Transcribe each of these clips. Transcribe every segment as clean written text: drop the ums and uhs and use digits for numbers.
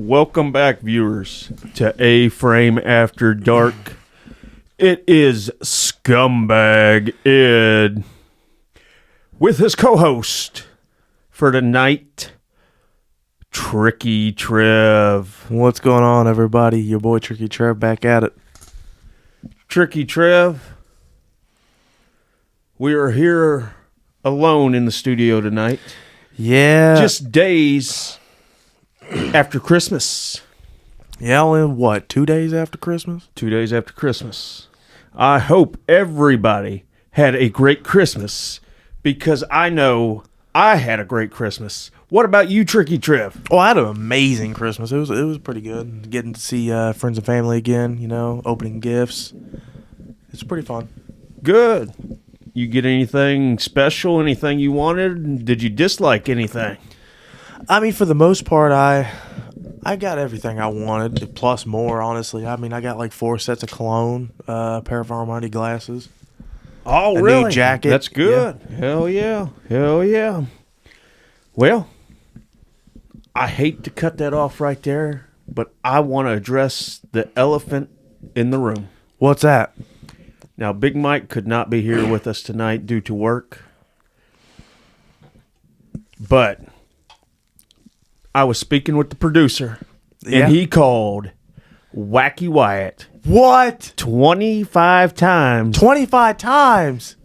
Welcome back, viewers, to Aframe AfterDark. It is Scumbag Ed with his co-host for tonight, Tricky Trev. What's going on, everybody? Your boy Tricky Trev back at it. Tricky Trev, we are here alone in the studio tonight. Yeah. Just days after Christmas. Yeah, only what, 2 days after Christmas? 2 days after Christmas. I hope everybody had a great Christmas because I know I had a great Christmas. What about you, Tricky Trev? Oh, I had an amazing Christmas. It was pretty good. Getting to see friends and family again, opening gifts. It's pretty fun. Good. You get anything special, anything you wanted? Did you dislike anything? I mean, for the most part, I got everything I wanted, plus more, honestly. I mean, I got like 4 sets of cologne, a pair of Armani glasses. Oh, a really? New jacket. That's good. Yeah. Hell yeah. Hell yeah. Well, I hate to cut that off right there, but I want to address the elephant in the room. What's that? Now, Big Mike could not be here with us tonight due to work, but I was speaking with the producer, and he called Wacky Wyatt. What? 25 times 25 times?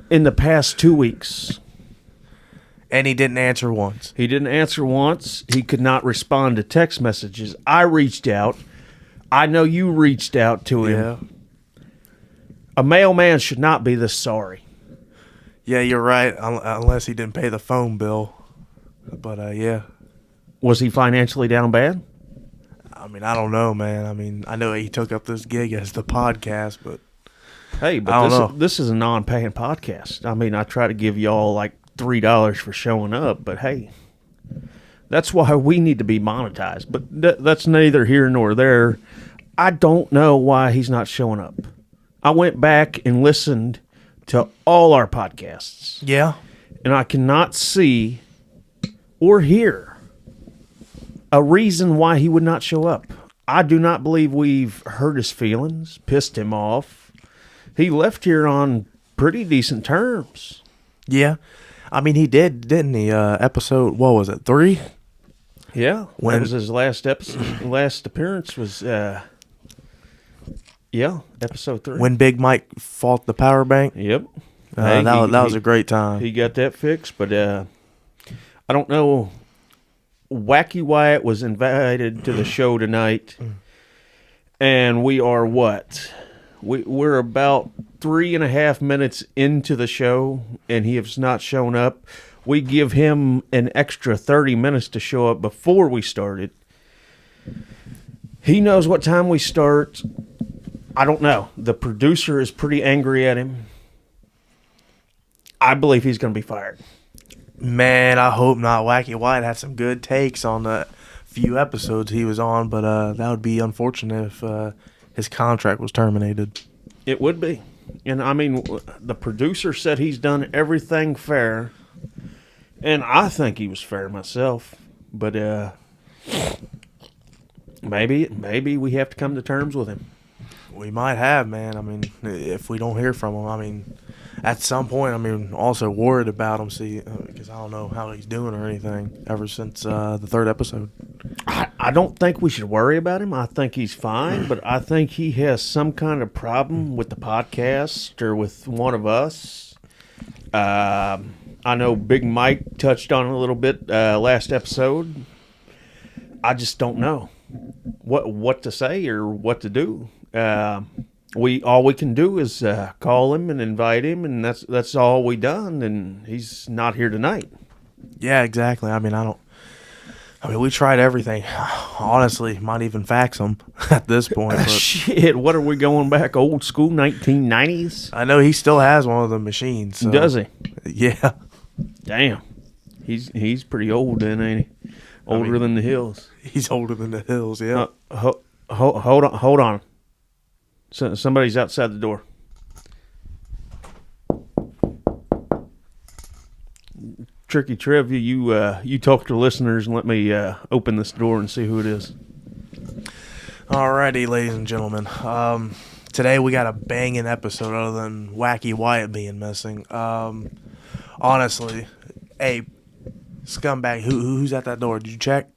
in the past 2 weeks. And he didn't answer once. He didn't answer once. He could not respond to text messages. I reached out. I know you reached out to him. Yeah. A mailman should not be this sorry. Yeah, you're right, unless he didn't pay the phone bill. But, yeah. Was he financially down bad? I mean, I don't know, man. I mean, I know he took up this gig as the podcast, but Hey, I but don't know. this is a non-paying podcast. I mean, I try to give y'all like $3 for showing up, but hey, that's why we need to be monetized. But that's neither here nor there. I don't know why he's not showing up. I went back and listened to all our podcasts, yeah. and I cannot see or hear a reason why he would not show up. I do not believe we've hurt his feelings, pissed him off. He left here on pretty decent terms. Yeah. I mean, he did, didn't he? Episode, what was it, 3? Yeah, When- that was his last episode. Last appearance was, episode 3. When Big Mike fought the power bank. Yep. That was a great time. He got that fixed, but I don't know. Wacky Wyatt was invited to the show tonight, and we are what? We're about 3.5 minutes into the show, and he has not shown up. We give him an extra 30 minutes to show up before we started. He knows what time we start. I don't know. The producer is pretty angry at him. I believe he's going to be fired. Man, I hope not. Wacky Wyatt had some good takes on the few episodes he was on, but that would be unfortunate if his contract was terminated. It would be. And, I mean, the producer said he's done everything fair, and I think he was fair myself. But maybe we have to come to terms with him. We might have, man. I mean, if we don't hear from him, I mean, at some point, I mean, also worried about him, because I don't know how he's doing or anything ever since the 3rd episode. I don't think we should worry about him. I think he's fine, but I think he has some kind of problem with the podcast or with one of us. I know Big Mike touched on it a little bit last episode. I just don't know what to say or what to do. All we can do is call him and invite him, and that's all we done. And he's not here tonight. Yeah, exactly. I mean, we tried everything. Honestly, might even fax him at this point. But Shit, what are we going back old school 1990s? I know he still has one of the machines. So. Does he? Yeah. Damn, he's pretty old then, ain't he? Older than the hills. He's older than the hills. Yeah. Hold on. Somebody's outside the door. tricky trivia. You talk to listeners and let me open this door and see who it is. Alrighty, ladies and gentlemen. Today we got a banging episode other than Wacky Wyatt being missing. Honestly, hey, scumbag, who's at that door? Did you check?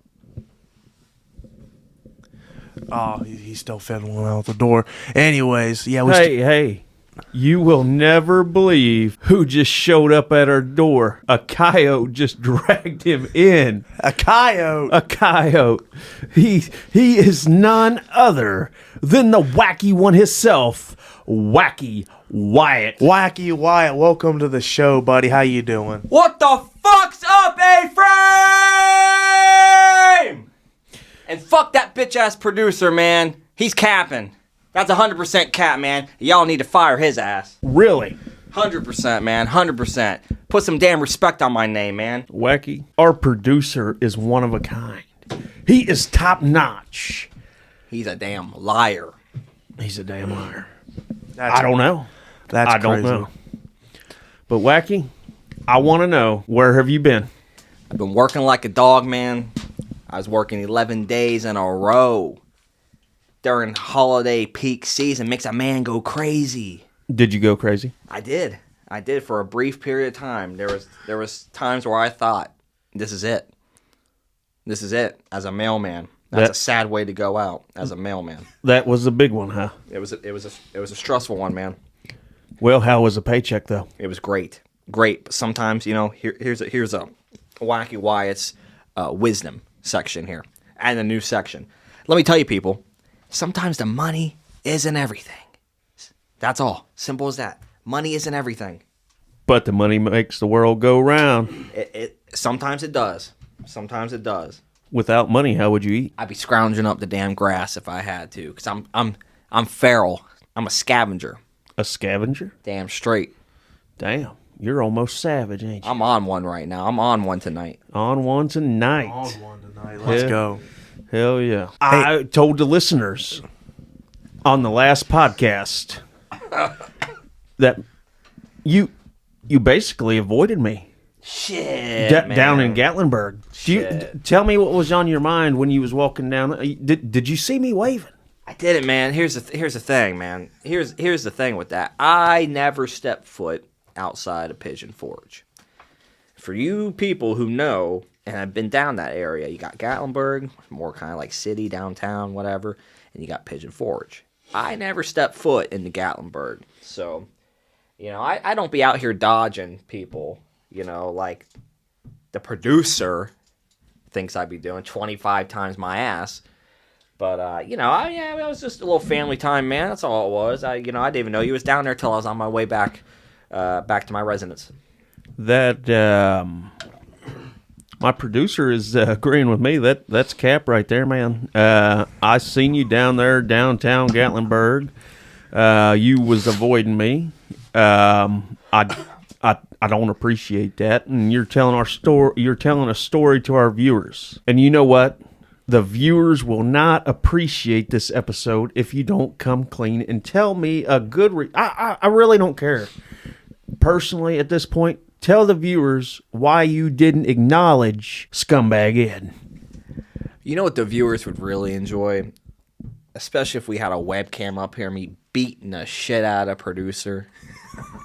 Oh, he's still fiddling out the door. Anyways, yeah. Hey, you will never believe who just showed up at our door. A coyote just dragged him in. A coyote. A coyote. He is none other than the wacky one himself, Wacky Wyatt. Wacky Wyatt, welcome to the show, buddy. How you doing? What the fuck's up, Aframe? And fuck that bitch-ass producer, man. He's capping. That's 100% cap, man. Y'all need to fire his ass. Really? 100%, man. 100%. Put some damn respect on my name, man. Wacky, our producer is one of a kind. He is top notch. He's a damn liar. He's a damn liar. That's I don't know. That's I don't crazy. know. But Wacky, I want to know, where have you been? I've been working like a dog, man. I was working 11 days in a row. During holiday peak season, makes a man go crazy. Did you go crazy? I did for a brief period of time. There was times where I thought, this is it. This is it as a mailman. That's a sad way to go out as a mailman. That was a big one, huh? It was a stressful one, man. Well, how was the paycheck though? It was great. But sometimes, here's a Wacky Wyatt's wisdom section here, and a new section. Let me tell you, people. Sometimes the money isn't everything. That's all. Simple as that. Money isn't everything. But the money makes the world go round. Sometimes it does. Sometimes it does. Without money, how would you eat? I'd be scrounging up the damn grass if I had to, because I'm feral. I'm a scavenger. A scavenger? Damn straight. Damn, you're almost savage, ain't you? I'm on one right now. I'm on one tonight. On one tonight. Let's go. Hell yeah. I told the listeners on the last podcast that you basically avoided me. Shit, down in Gatlinburg. Shit. Tell me what was on your mind when you was walking down. Did you see me waving? I did it, man. Here's the thing, man. Here's the thing with that. I never stepped foot outside of Pigeon Forge. For you people who know and have been down that area, you got Gatlinburg, more kind of like city, downtown, whatever, and you got Pigeon Forge. I never stepped foot into Gatlinburg, so I don't be out here dodging people. Like the producer thinks I'd be doing 25 times my ass. But, it was just a little family time, man. That's all it was. I didn't even know you was down there till I was on my way back to my residence. My producer is agreeing with me. That's cap right there, man. I seen you down there downtown Gatlinburg. You was avoiding me. I don't appreciate that. And you're telling a story to our viewers. And you know what? The viewers will not appreciate this episode if you don't come clean and tell me a good I really don't care. Personally, at this point, tell the viewers why you didn't acknowledge Scumbag Ed. You know what the viewers would really enjoy? Especially if we had a webcam up here, me beating the shit out of producer.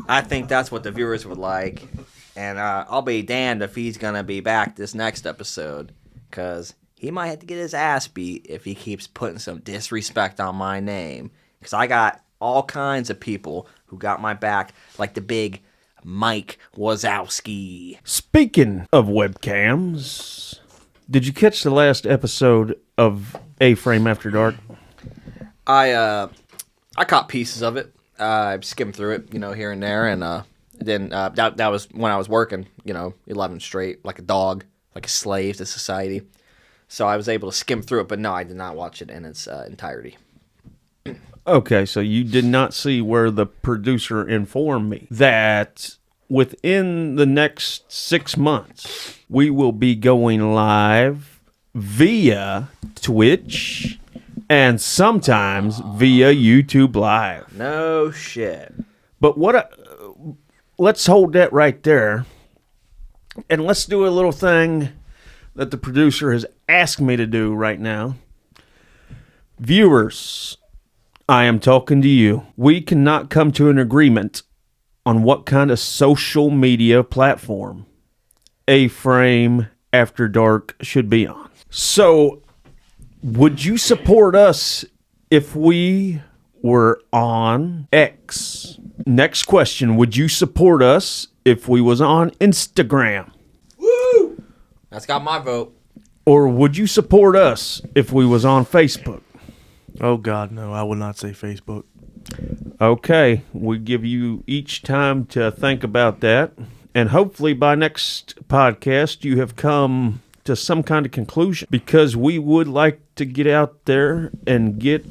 I think that's what the viewers would like. And I'll be damned if he's going to be back this next episode. Because he might have to get his ass beat if he keeps putting some disrespect on my name. Because I got all kinds of people who got my back, like the big Mike Wazowski. Speaking of webcams, did you catch the last episode of Aframe AfterDark? I caught pieces of it. I skimmed through it, here and there, and then that was when I was working, 11 straight, like a dog, like a slave to society. So I was able to skim through it, but no, I did not watch it in its entirety. Okay, so you did not see where the producer informed me that within the next 6 months, we will be going live via Twitch and sometimes via YouTube Live. No shit. But let's hold that right there. And let's do a little thing that the producer has asked me to do right now. Viewers, I am talking to you. We cannot come to an agreement on what kind of social media platform Aframe AfterDark should be on. So, would you support us if we were on X? Next question, would you support us if we was on Instagram? Woo! That's got my vote. Or would you support us if we was on Facebook? Oh, God, no. I would not say Facebook. Okay, we give you each time to think about that. And hopefully by next podcast, you have come to some kind of conclusion. Because we would like to get out there and get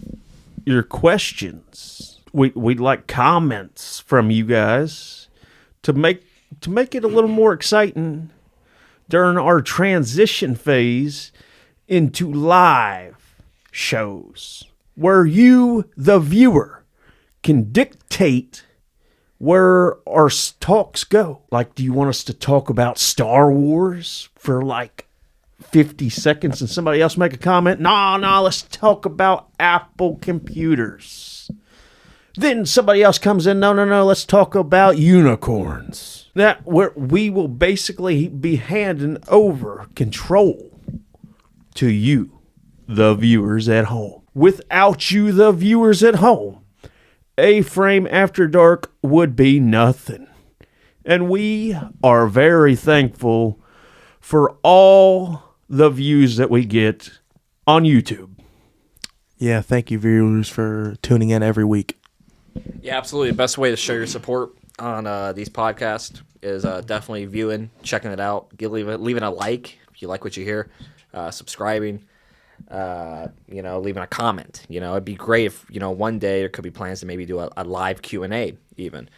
your questions. We'd like comments from you guys to make it a little more exciting during our transition phase into live shows where you, the viewer, can dictate where our talks go. Like, do you want us to talk about Star Wars for like 50 seconds and somebody else make a comment? No, let's talk about Apple computers. Then somebody else comes in, no, let's talk about unicorns. That we will basically be handing over control to you, the viewers at home. Without you, the viewers at home, Aframe AfterDark would be nothing. And we are very thankful for all the views that we get on YouTube. Yeah, thank you, viewers, for tuning in every week. Yeah, absolutely. The best way to show your support on these podcasts is definitely viewing, checking it out, leaving a like if you like what you hear, subscribing, leaving a comment. It'd be great if, one day there could be plans to maybe do a live Q&A even.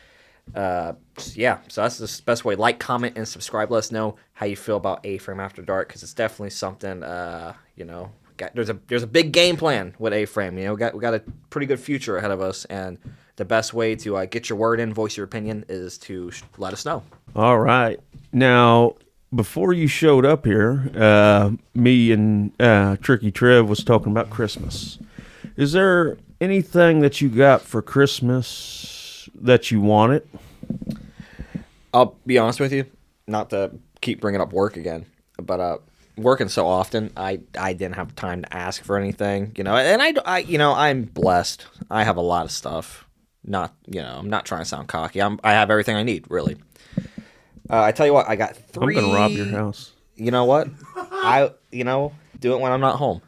So that's the best way. Like, comment, and subscribe. Let us know how you feel about Aframe AfterDark, because it's definitely something, there's a big game plan with Aframe. We got a pretty good future ahead of us, and the best way to get your word in, voice your opinion, is to let us know. All right. Now, before you showed up here, me and Tricky Trev was talking about Christmas. Is there anything that you got for Christmas that you wanted? I'll be honest with you, not to keep bringing up work again, but working so often, I didn't have time to ask for anything, and I'm blessed. I have a lot of stuff. I'm not trying to sound cocky. I have everything I need, really. I tell you what, I got 3. I'm gonna rob your house. You know what? Do it when I'm not home.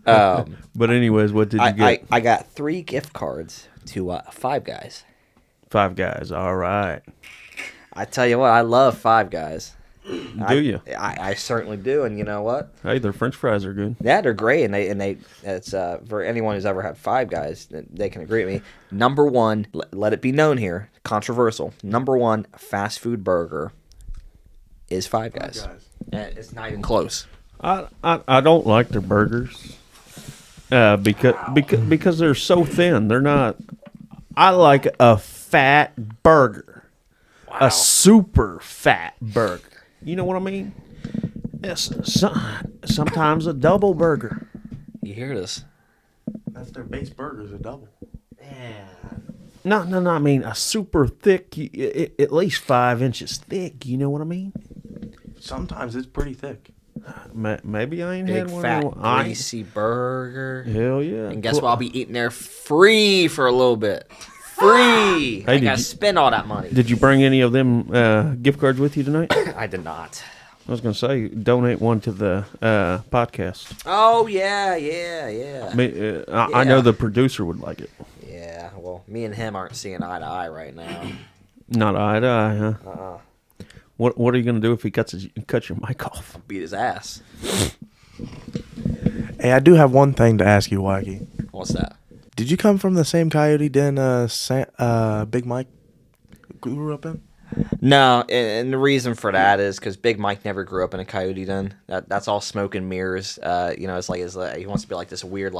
But anyways, what did you get? I got 3 gift cards to Five Guys. Five Guys. All right. I tell you what, I love Five Guys. Do you? I certainly do, and you know what? Hey, their French fries are good. Yeah, they're great, and they it's for anyone who's ever had Five Guys, they can agree with me. Number 1, let it be known here, controversial. Number 1 fast food burger is Five Guys. It's not even close. I don't like their burgers because they're so thin. They're not. I like a fat burger, a super fat burger. You know what I mean? Yes, sometimes a double burger. You hear this? That's their base burger, is a double. No. I mean a super thick, at least 5 inches thick. You know what I mean? Sometimes it's pretty thick. Maybe I ain't Big had one. fat greasy burger. Hell yeah! And guess what? I'll be eating there free for a little bit. Free. Hey, I gotta spend all that money. Did you bring any of them gift cards with you tonight? I did not. I was gonna say donate one to the podcast. Oh yeah. I know the producer would like it. Yeah. Well, me and him aren't seeing eye to eye right now. Not eye to eye, huh? What are you gonna do if he cuts your mic off? Beat his ass. Hey, I do have one thing to ask you, Wacky. What's that? Did you come from the same coyote den Big Mike grew up in? No, and the reason for that is because Big Mike never grew up in a coyote den. That's all smoke and mirrors. It's like he wants to be like this weird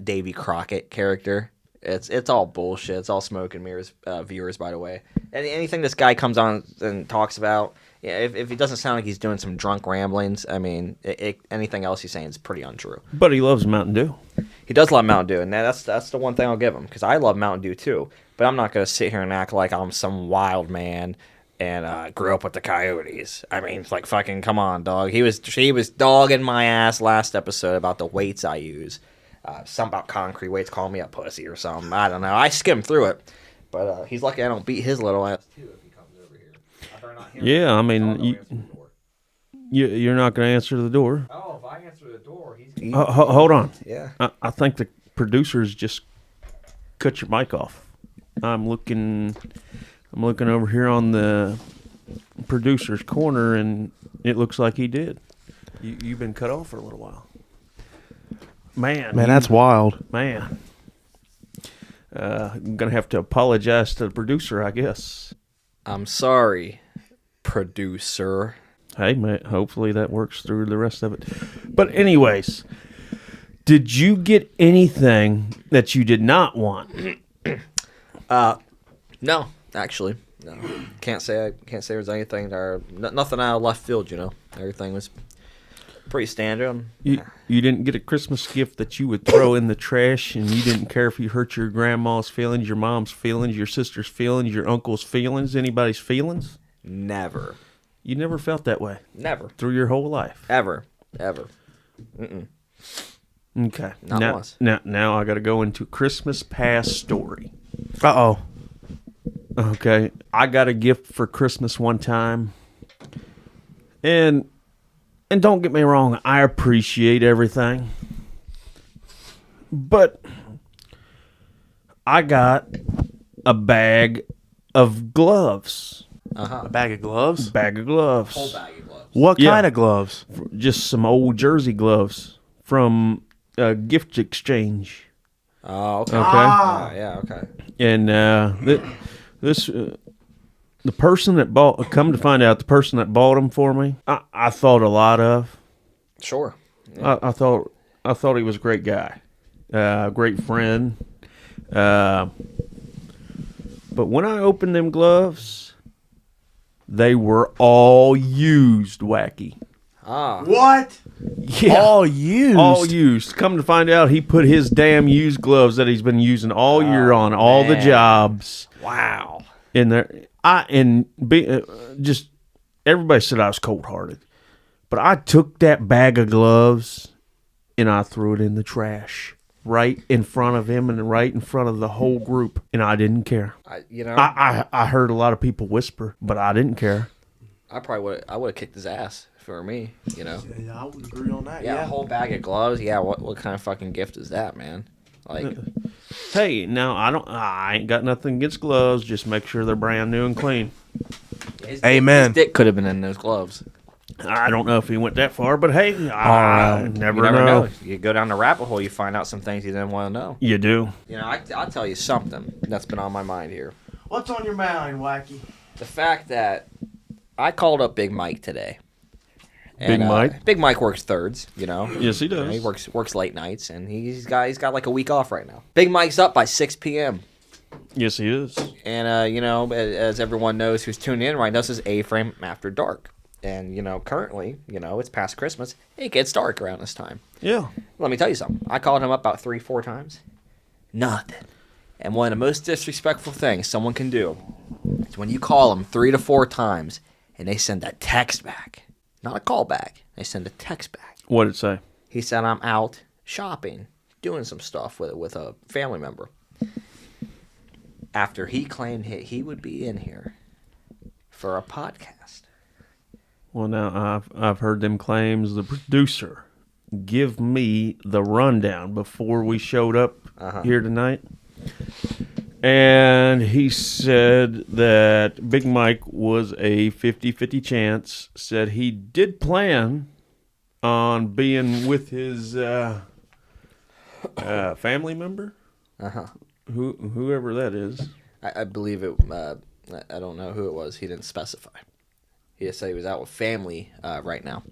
Davy Crockett character. It's all bullshit. It's all smoke and mirrors, viewers, by the way. Anything this guy comes on and talks about, yeah, if he doesn't sound like he's doing some drunk ramblings, I mean, anything else he's saying is pretty untrue. But he loves Mountain Dew. He does love Mountain Dew, and that's the one thing I'll give him, because I love Mountain Dew too. But I'm not going to sit here and act like I'm some wild man and grew up with the Coyotes. I mean, like, fucking come on, dog. He was dogging my ass last episode about the weights I use. Something about concrete weights, calling me a pussy or something. I don't know. I skimmed through it. But he's lucky I don't beat his little ass, too, if he comes over here. I better not hear him. Yeah, I mean, you're not going to answer the door. Oh, if I answer the door, he's... Hold on. Yeah. I think the producers just cut your mic off. I'm looking over here on the producer's corner, and it looks like he did. You've been cut off for a little while. Man, that's wild. Man. I'm going to have to apologize to the producer, I guess. I'm sorry, producer. Hey, man, hopefully that works through the rest of it. But anyways, did you get anything that you did not want? No, actually. No. Can't say there's anything there. Nothing out of left field, you know. Everything was pretty standard. You didn't get a Christmas gift that you would throw in the trash, and you didn't care if you hurt your grandma's feelings, your mom's feelings, your sister's feelings, your uncle's feelings, anybody's feelings? Never. You never felt that way? Never. Through your whole life? Ever. Mm-mm. Okay. Not once. Now I got to go into Christmas past story. Uh-oh. Okay. I got a gift for Christmas one time. And don't get me wrong, I appreciate everything. But I got a bag of gloves. A bag of gloves? Bag of gloves. Whole bag of gloves. What Yeah. kind of gloves? Just some old Jersey gloves from a gift exchange. Oh, okay. Okay. Yeah, okay. And the person that bought, come to find out, the person that bought them for me, I thought a lot of. Sure. Yeah. I thought he was a great guy, great friend. But when I opened them gloves, they were all used, wacky. What? Yeah. All used? All used. Come to find out, he put his damn used gloves that he's been using all year on all the jobs. Wow. In there, just everybody said I was cold-hearted, but I took that bag of gloves and I threw it in the trash right in front of him and right in front of the whole group, and I didn't care. I heard a lot of people whisper, but I didn't care. I would have kicked his ass for me, you know. Yeah, I would agree on that. Yeah, a whole bag of gloves. Yeah, what kind of fucking gift is that, man? Like, hey, now I ain't got nothing against gloves. Just make sure they're brand new and clean. Amen. His dick could have been in those gloves. I don't know if he went that far, but hey, I never You never know. know. You go down the rabbit hole, you find out some things you didn't want to know. You do. You know, I'll tell you something that's been on my mind here. What's on your mind, Wacky? The fact that I called up Big Mike today. Big Mike? Big Mike works thirds, you know. Yes, he does. You know, he works late nights, and he's got like a week off right now. Big Mike's up by 6 p.m. Yes, he is. And, you know, as everyone knows who's tuning in right now, this is Aframe AfterDark. And, you know, currently, you know, it's past Christmas. It gets dark around this time. Yeah. Let me tell you something. I called him up about 3-4 times. Nothing. And one of the most disrespectful things someone can do is when you call them 3 to 4 times and they send a text back. Not a call back. They send a text back. What did it say? He said, I'm out shopping, doing some stuff with a family member. After he claimed he would be in here for a podcast. Well, now I've heard them claims. The producer give me the rundown before we showed up here tonight, and he said that Big Mike was a 50-50 chance. Said he did plan on being with his family member, whoever that is. I believe it. I don't know who it was. He didn't specify. He just said he was out with family right now.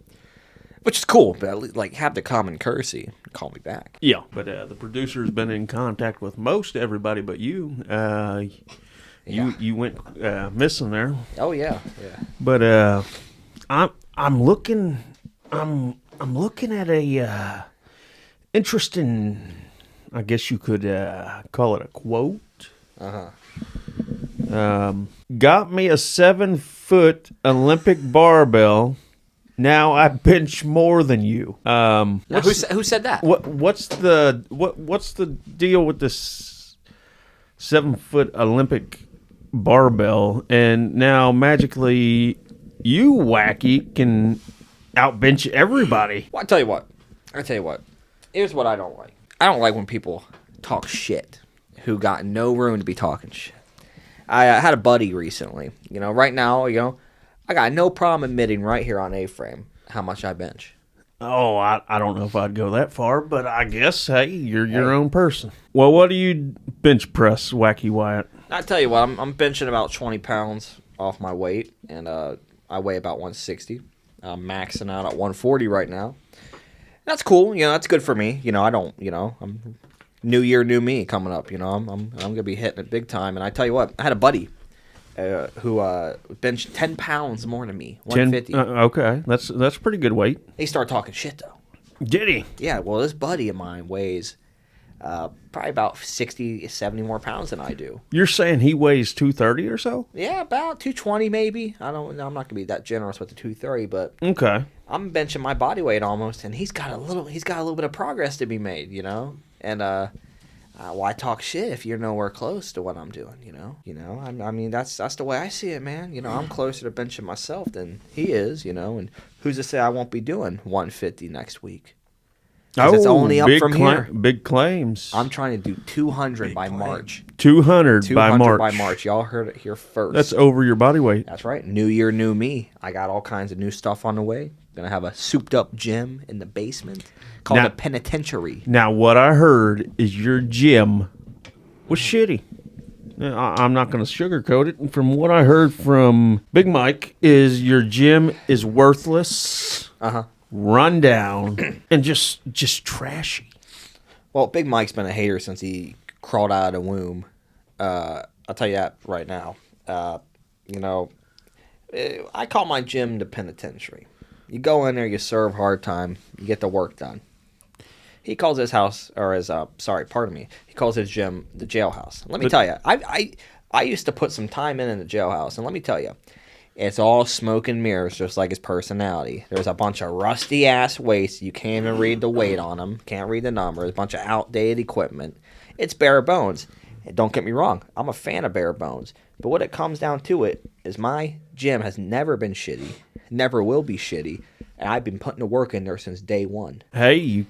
which is cool. But at least, like, have the common courtesy, call me back. Yeah, but the producer's been in contact with most everybody but you. You went missing there. Oh yeah. But I'm looking at a interesting, I guess you could call it a quote. Got me a 7-foot Olympic barbell. Now I bench more than you. Who said that? What's the deal with this 7-foot Olympic barbell? And now magically, you wacky can outbench everybody. Well, I tell you what. Here's what I don't like. I don't like when people talk shit who got no room to be talking shit. I had a buddy recently. Right now, I got no problem admitting right here on Aframe how much I bench. Oh, I don't know if I'd go that far, but I guess, hey, you're your own person. Well, what do you bench press, Wacky Wyatt? I tell you what, I'm benching about 20 pounds off my weight, and I weigh about 160. I'm maxing out at 140 right now. That's cool. That's good for me. I don't. I'm new year, new me coming up. I'm gonna be hitting it big time. And I tell you what, I had a buddy who benched 10 pounds more than me, 150. Okay, that's pretty good weight. He started talking shit though. Did he? Yeah. Well, this buddy of mine weighs probably about 60, 70 more pounds than I do. You're saying he weighs 230 or so? Yeah, about 220 maybe. I'm not gonna be that generous with the 230, but okay. I'm benching my body weight almost, and he's got a little bit of progress to be made, And why talk shit if you're nowhere close to what I'm doing, I mean that's the way I see it, man. I'm closer to benching myself than he is, and who's to say I won't be doing 150 next week? It's only up from here. Big claims. I'm trying to do 200 by March. 200 by March. Y'all heard it here first. That's over your body weight. That's right. New year, new me. I got all kinds of new stuff on the way. Gonna have a souped up gym in the basement called a penitentiary. Now, what I heard is your gym was shitty. I'm not going to sugarcoat it. From what I heard from Big Mike, is your gym is worthless, run down, and just trashy. Well, Big Mike's been a hater since he crawled out of the womb. I'll tell you that right now. I call my gym the penitentiary. You go in there, you serve hard time, you get the work done. He calls his house, he calls his gym the jailhouse. Let me tell you, I used to put some time in the jailhouse, and let me tell you, it's all smoke and mirrors, just like his personality. There's a bunch of rusty-ass weights. You can't even read the weight on them, can't read the numbers, a bunch of outdated equipment. It's bare bones. And don't get me wrong, I'm a fan of bare bones. But what it comes down to it is my gym has never been shitty, never will be shitty, and I've been putting the work in there since day one. Hey,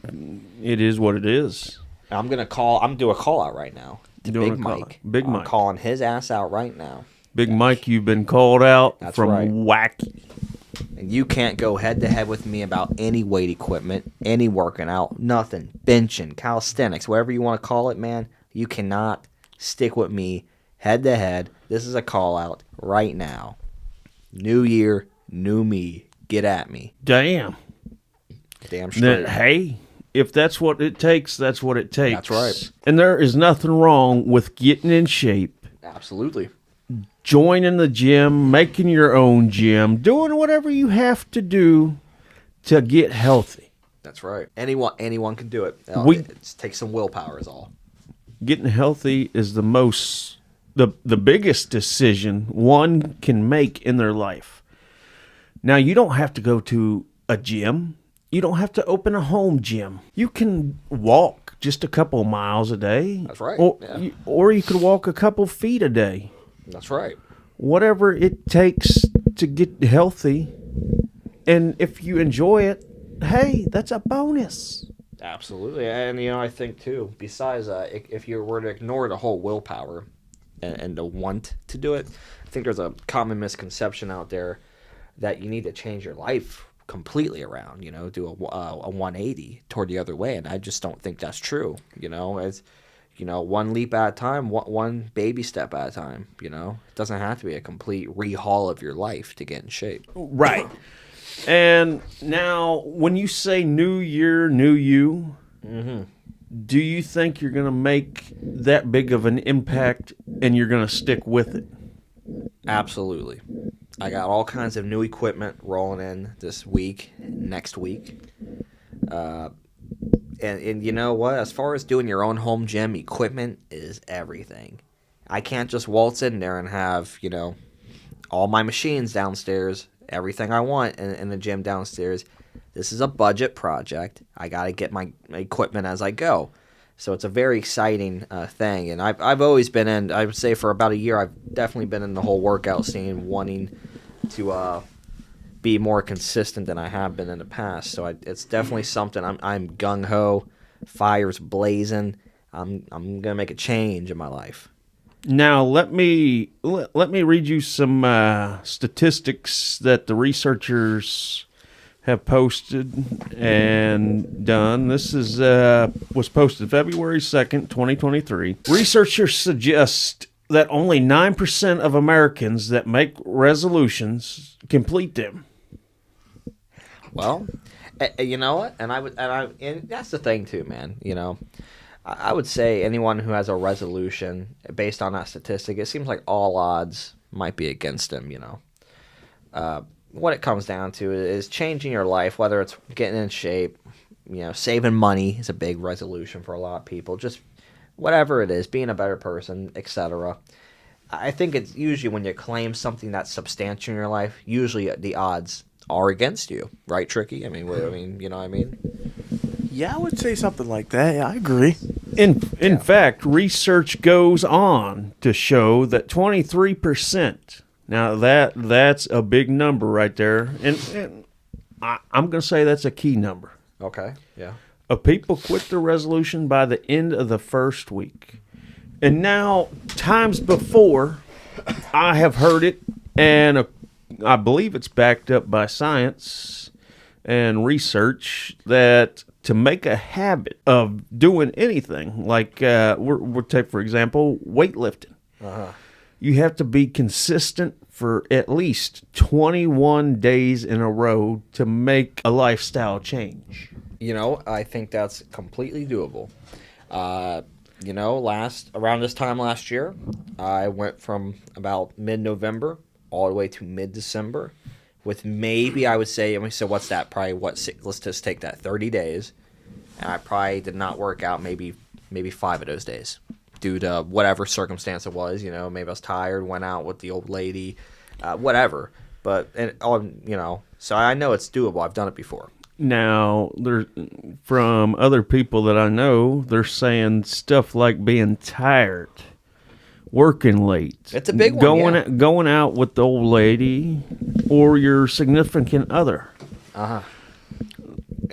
it is what it is. I'm do a call out right now to Big Mike. Big Mike. I'm calling his ass out right now. Big Mike, you've been called out. That's from right. Wacky. And you can't go head to head with me about any weight equipment, any working out, nothing. Benching, calisthenics, whatever you want to call it, man. You cannot stick with me head to head. This is a call out right now. New year, new me. Get at me. Damn straight. Hey, if that's what it takes, that's what it takes. That's right. And there is nothing wrong with getting in shape. Absolutely. Joining the gym, making your own gym, doing whatever you have to do to get healthy. That's right. Anyone can do it. It takes some willpower is all. Getting healthy is the biggest decision one can make in their life. Now, you don't have to go to a gym. You don't have to open a home gym. You can walk just a couple miles a day. That's right. Or you could walk a couple feet a day. That's right. Whatever it takes to get healthy. And if you enjoy it, hey, that's a bonus. Absolutely. And, I think, too, besides, if you were to ignore the whole willpower and the want to do it, I think there's a common misconception out there that you need to change your life completely around, do a 180 toward the other way. And I just don't think that's true. It's, one leap at a time, one baby step at a time, It doesn't have to be a complete rehaul of your life to get in shape. Right. And now, when you say new year, new you, do you think you're going to make that big of an impact and you're going to stick with it? Absolutely. I got all kinds of new equipment rolling in this week, next week. And you know what? As far as doing your own home gym, equipment is everything. I can't just waltz in there and have, all my machines downstairs, everything I want in the gym downstairs. This is a budget project. I got to get my equipment as I go. So it's a very exciting thing. And I've always been in, I would say for about a year, I've definitely been in the whole workout scene, wanting to be more consistent than I have been in the past. So it's definitely something I'm gung-ho, fire's blazing. I'm going to make a change in my life. Now, let me read you some statistics that the researchers have posted and done. This is was posted February 2nd, 2023. Researchers suggest that only 9% of Americans that make resolutions complete them. Well, you know what? And that's the thing too, man. I would say anyone who has a resolution based on that statistic, it seems like all odds might be against them. What it comes down to is changing your life, whether it's getting in shape, saving money is a big resolution for a lot of people. Just whatever it is, being a better person, etc. I think it's usually when you claim something that's substantial in your life, usually the odds are against you, right, Tricky? I mean, you know what I mean? Yeah, I would say something like that. Yeah, I agree. In fact, research goes on to show that 23%. Now that's a big number right there, and I'm going to say that's a key number. Okay. Yeah. Of people quit their resolution by the end of the first week. And now, times before, I have heard it, and I believe it's backed up by science and research, that to make a habit of doing anything, like we'll take, for example, weightlifting. You have to be consistent for at least 21 days in a row to make a lifestyle change. I think that's completely doable. Around this time last year, I went from about mid-November all the way to mid-December with maybe, I would say, so what's that? Probably let's just take that 30 days. And I probably did not work out maybe 5 of those days due to whatever circumstance it was. Maybe I was tired, went out with the old lady, whatever. So I know it's doable. I've done it before. Now, from other people that I know, they're saying stuff like being tired, working late. It's a big one, going out with the old lady or your significant other.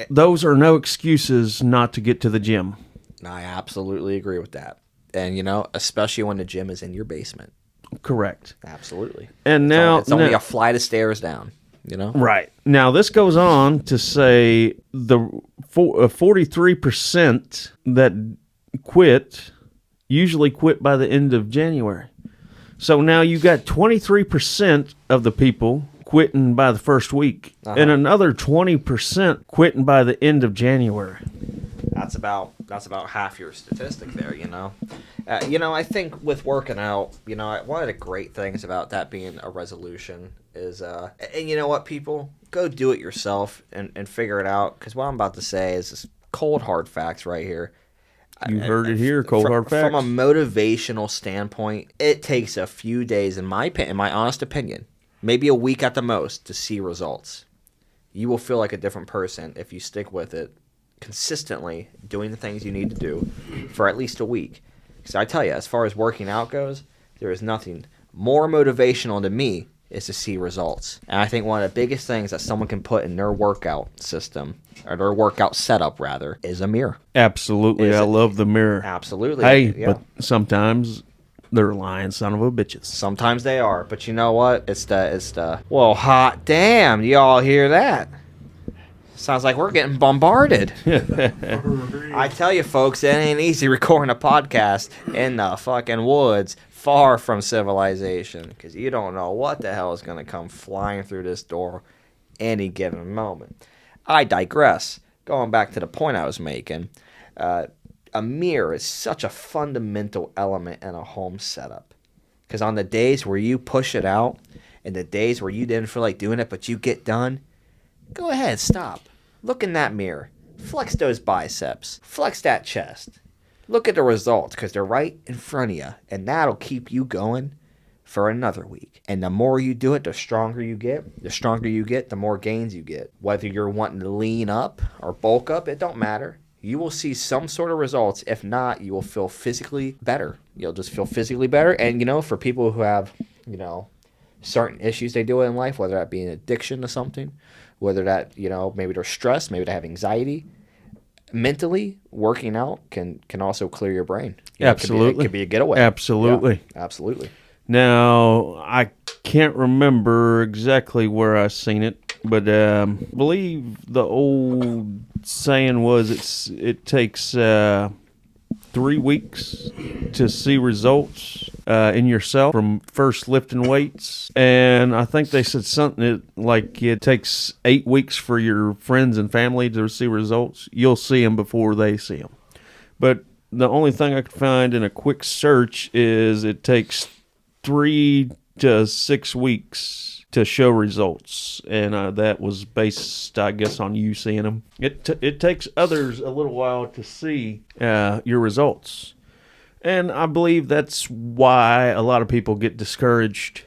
Those are no excuses not to get to the gym. I absolutely agree with that. And, especially when the gym is in your basement. Correct. Absolutely. And it's only a flight of stairs down. Right. Now, this goes on to say the 43% that quit usually quit by the end of January. So now you got 23% of the people quitting by the first week, and another 20% quitting by the end of January. That's about half your statistic there, I think with working out, one of the great things about that being a resolution is, and you know what, people, go do it yourself and figure it out, because what I'm about to say is just cold hard facts right here. You heard it here, cold hard facts. From a motivational standpoint, it takes a few days, in my honest opinion, maybe a week at the most, to see results. You will feel like a different person if you stick with it consistently, doing the things you need to do for at least a week. Because I tell you, as far as working out goes, there is nothing more motivational to me is to see results. And I think one of the biggest things that someone can put in their workout system, or their workout setup rather, is a mirror. Absolutely. I love the mirror. Absolutely. Hey, but sometimes they're lying son of a bitches. Sometimes they are, but you know what? It's the well, hot damn, y'all hear that? Sounds like we're getting bombarded. I tell you, folks, it ain't easy recording a podcast in the fucking woods, far from civilization, because you don't know what the hell is going to come flying through this door any given moment. I digress. Going back to the point I was making, a mirror is such a fundamental element in a home setup. Because on the days where you push it out and the days where you didn't feel like doing it but you get done, go ahead, stop. Look in that mirror. Flex those biceps. Flex that chest. Look at the results because they're right in front of you. And that'll keep you going for another week. And the more you do it, the stronger you get. The stronger you get, the more gains you get. Whether you're wanting to lean up or bulk up, it don't matter. You will see some sort of results. If not, you will feel physically better. You'll just feel physically better. And, for people who have, certain issues they deal with in life, whether that be an addiction to something, whether that, maybe they're stressed, maybe they have anxiety, mentally, working out can also clear your brain. Absolutely. It could be a getaway. Absolutely. Yeah, absolutely. Now, I can't remember exactly where I seen it, but I believe the old saying was it takes 3 weeks to see results in yourself from first lifting weights. And I think they said something like it takes 8 weeks for your friends and family to see results. You'll see them before they see them. But the only thing I could find in a quick search is it takes 3 to 6 weeks to show results, and that was based, I guess, on you seeing them. It takes others a little while to see your results, and I believe that's why a lot of people get discouraged.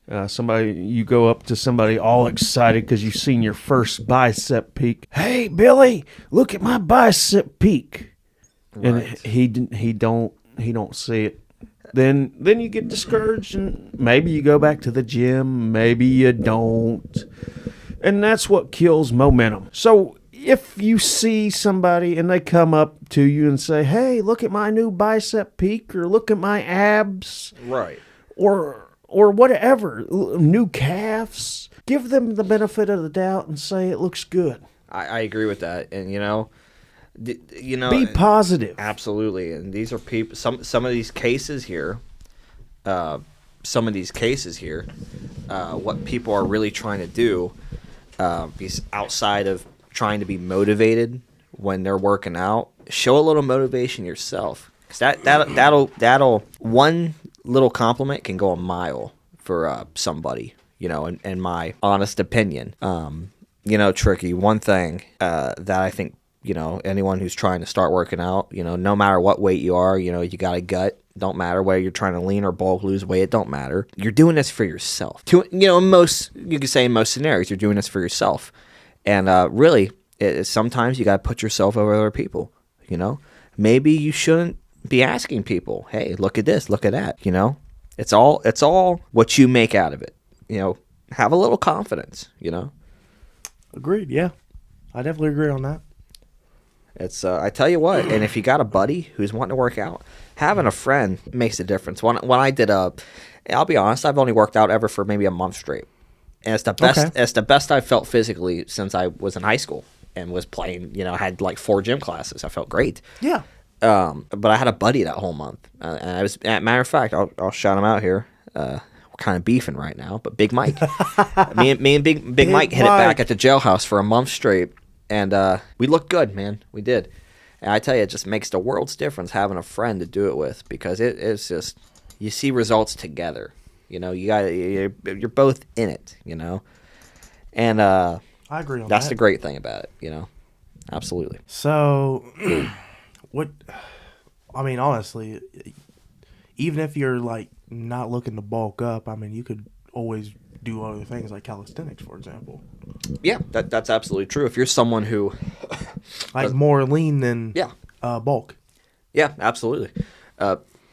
You go up to somebody all excited because you've seen your first bicep peak. Hey, Billy, look at my bicep peak, right. And he don't see it. Then you get discouraged, and maybe you go back to the gym, maybe you don't. And that's what kills momentum. So if you see somebody and they come up to you and say, hey, look at my new bicep peak, or look at my abs. Right. Or whatever, new calves, give them the benefit of the doubt and say it looks good. I agree with that. And, be positive. Absolutely. And these are people, some of these cases here, what people are really trying to do, outside of trying to be motivated when they're working out, show a little motivation yourself. 'Cause that'll one little compliment can go a mile for somebody, in my honest opinion. Tricky, one thing that I think, anyone who's trying to start working out, no matter what weight you are, you got a gut. Don't matter whether you're trying to lean or bulk, lose weight. It don't matter. You're doing this for yourself. You could say in most scenarios, you're doing this for yourself. And really, sometimes you got to put yourself over other people. Maybe you shouldn't be asking people, hey, look at this, look at that. It's all what you make out of it. Have a little confidence. Agreed. Yeah, I definitely agree on that. It's I tell you what, and if you got a buddy who's wanting to work out, having a friend makes a difference. When I did I'll be honest, I've only worked out ever for maybe a month straight, and it's the best. Okay. It's the best I've felt physically since I was in high school and was playing. Had like 4 gym classes. I felt great. Yeah. But I had a buddy that whole month, and I was. Matter of fact, I'll shout him out here. We're kind of beefing right now, but Big Mike, me and Big Mike hit it back at the jailhouse for a month straight. And we looked good, man. We did. And I tell you, it just makes the world's difference having a friend to do it with, because it's just, you see results together. You're both in it, And I agree on that. That's the great thing about it, Absolutely. So, honestly, even if you're like not looking to bulk up, you could always do other things like calisthenics, for example. Yeah, that's absolutely true. If you're someone who like more lean than bulk. Yeah, absolutely.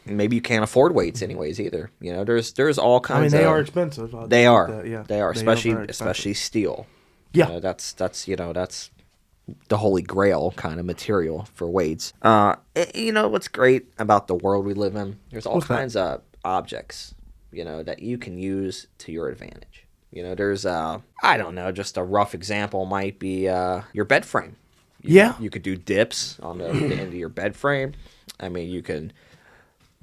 Maybe you can't afford weights anyways either. There's all kinds. They are expensive. They are. They are, especially steel. Yeah, that's the holy grail kind of material for weights. What's great about the world we live in? There's all kinds of objects, that you can use to your advantage. There's I don't know, just a rough example might be your bed frame. You could do dips on the end of your bed frame. You can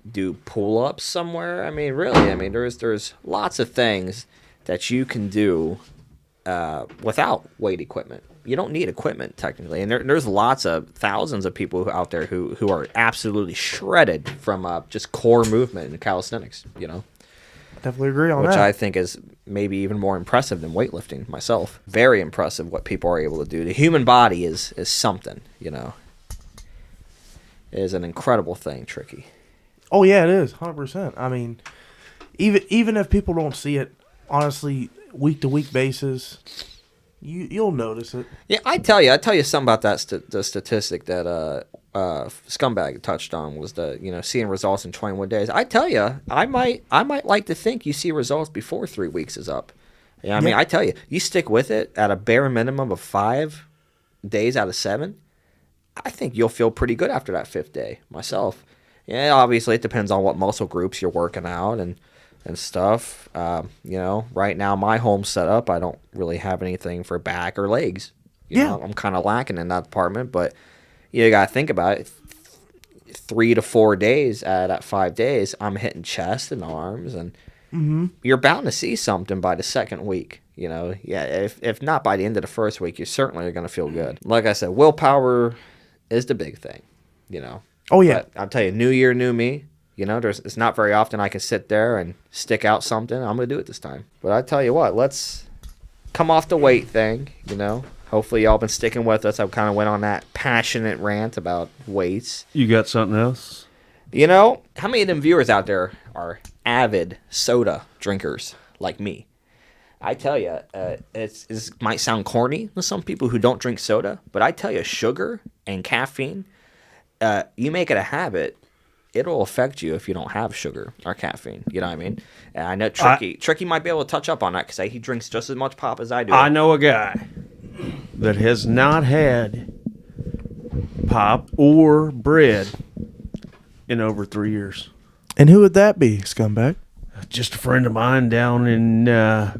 do pull-ups somewhere. Really, there's lots of things that you can do without weight equipment. You don't need equipment technically, and there's lots of thousands of people out there who are absolutely shredded from just core movement and calisthenics. Definitely agree on which that. I think is maybe even more impressive than weightlifting myself. Very impressive what people are able to do. The human body is something. It is an incredible thing, Tricky. Oh yeah, it is 100%. I mean, even if people don't see it, honestly, week to week basis, you'll notice it. Yeah, I tell you something about that. The statistic that Scumbag touched on was the seeing results in 21 days. I tell you, I might like to think you see results before 3 weeks is up. I mean, I tell you, you stick with it at a bare minimum of 5 days out of 7. I think you'll feel pretty good after that 5th day. Myself, yeah. Obviously, it depends on what muscle groups you're working out and stuff. Right now my home setup, I don't really have anything for back or legs. You know, I'm kind of lacking in that department, but you got to think about it. 3 to 4 days out of 5 days, I'm hitting chest and arms, and you're bound to see something by the 2nd week. If not by the end of the 1st week, you certainly are going to feel good. Like I said, willpower is the big thing. Oh yeah. But I'll tell you, new year, new me. It's not very often I can sit there and stick out something. I'm going to do it this time. But I tell you what, let's come off the weight thing, Hopefully y'all been sticking with us. I kind of went on that passionate rant about weights. You got something else? How many of them viewers out there are avid soda drinkers like me? I tell you, it might sound corny to some people who don't drink soda, but I tell you, sugar and caffeine, you make it a habit, it'll affect you if you don't have sugar or caffeine. You know what I mean? And I know Tricky might be able to touch up on that because he drinks just as much pop as I do. I know a guy that has not had pop or bread in over 3 years. And who would that be, Scumbag? Just a friend of mine down in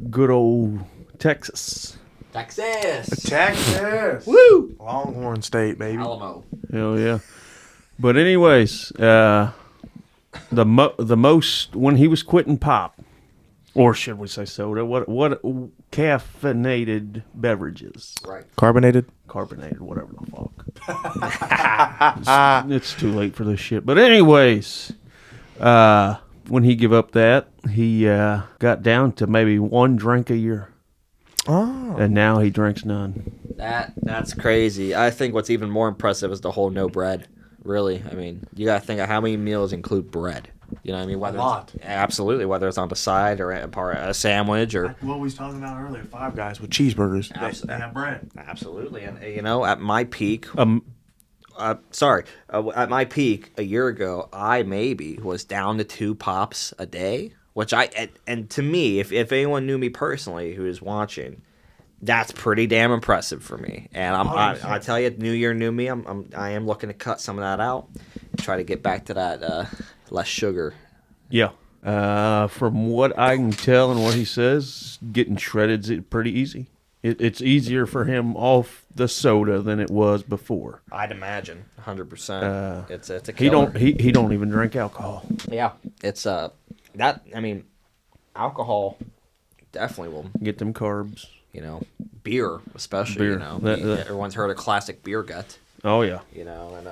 good old Texas. Texas. Woo! Longhorn State, baby. Alamo. Hell yeah. But anyways, the most when he was quitting pop, or should we say soda? What caffeinated beverages? Right. Carbonated, whatever the fuck. It's too late for this shit. But anyways, when he gave up that, he got down to maybe 1 drink a year. Oh. And now he drinks none. That's crazy. I think what's even more impressive is the whole no bread. Really, I mean, you got to think of how many meals include bread. You know what I mean? Whether a lot. Absolutely, whether it's on the side or a sandwich or. Like what we was talking about earlier, Five Guys with cheeseburgers. They have bread. Absolutely, and at my peak, at my peak a year ago, I maybe was down to 2 pops a day, which and to me, if anyone knew me personally who is watching, that's pretty damn impressive for me. And I tell you, New Year, new me. I am looking to cut some of that out and try to get back to that less sugar. Yeah. From what I can tell and what he says, getting shredded's pretty easy. It's easier for him off the soda than it was before. I'd imagine, 100%. It's a killer. He don't even drink alcohol. Yeah, it's alcohol definitely will Get them carbs. Beer especially. Beer. Everyone's heard of classic beer gut. Oh yeah. And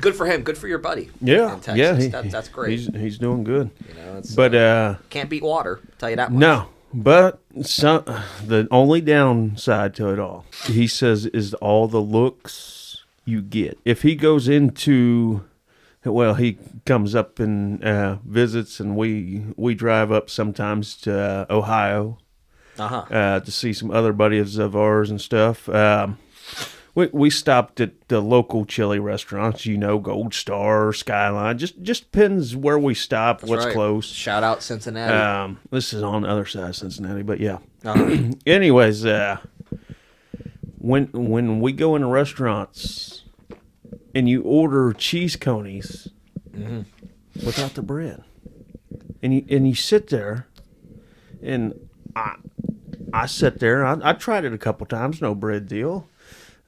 good for him. Good for your buddy. Yeah. In Texas. That's great. He's doing good. It's, But can't beat water. Tell you that much. no. But the only downside to it all, he says, is all the looks you get. If he goes into, he comes up and visits, and we drive up sometimes to Ohio to see some other buddies of ours and stuff. We stopped at the local chili restaurants, Gold Star, Skyline. Just depends where we stop, That's what's right. close. Shout out Cincinnati. This is on the other side of Cincinnati, but yeah. Uh-huh. Anyways, when we go into restaurants and you order cheese conies without the bread, and you sit there, and I sit there. I tried it a couple times, no bread deal.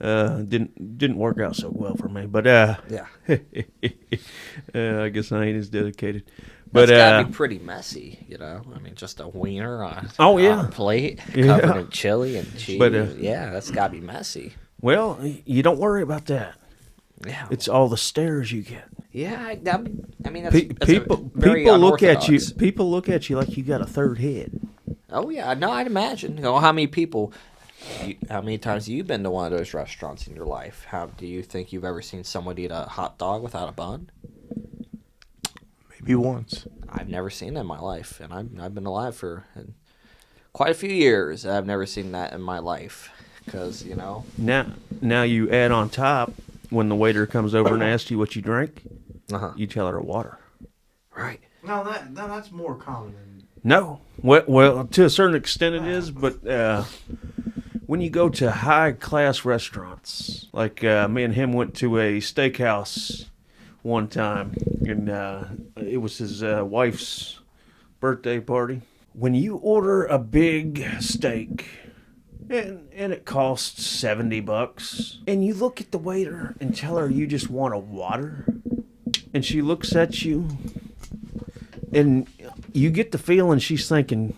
Didn't work out so well for me. But Yeah. I guess I ain't as dedicated. But That's gotta be pretty messy, you know. I mean, just a wiener on, Oh, yeah. on a plate Yeah. covered in chili and cheese. But, yeah, that's gotta be messy. well, you don't worry about that. Yeah, It's all the stares you get. yeah. I mean, that's, People very look at you. unorthodox. People look at you like you got a third head. Oh yeah, no, I'd imagine. You know, how many times have you been to one of those restaurants in your life? How do you think you've ever seen someone eat a hot dog without a bun? Maybe once. I've never seen that in my life, and I've been alive for quite a few years. I've never seen that in my life, because you know. Now you add on top when the waiter comes over and asks you what you drink, you tell her water. Right. No, that's more common. No, well, to a certain extent it is, but when you go to high class restaurants, like me and him went to a steakhouse one time, and it was his wife's birthday party. When you order a big steak, and it costs $70, and you look at the waiter and tell her you just want a water, and she looks at you, and you get the feeling she's thinking,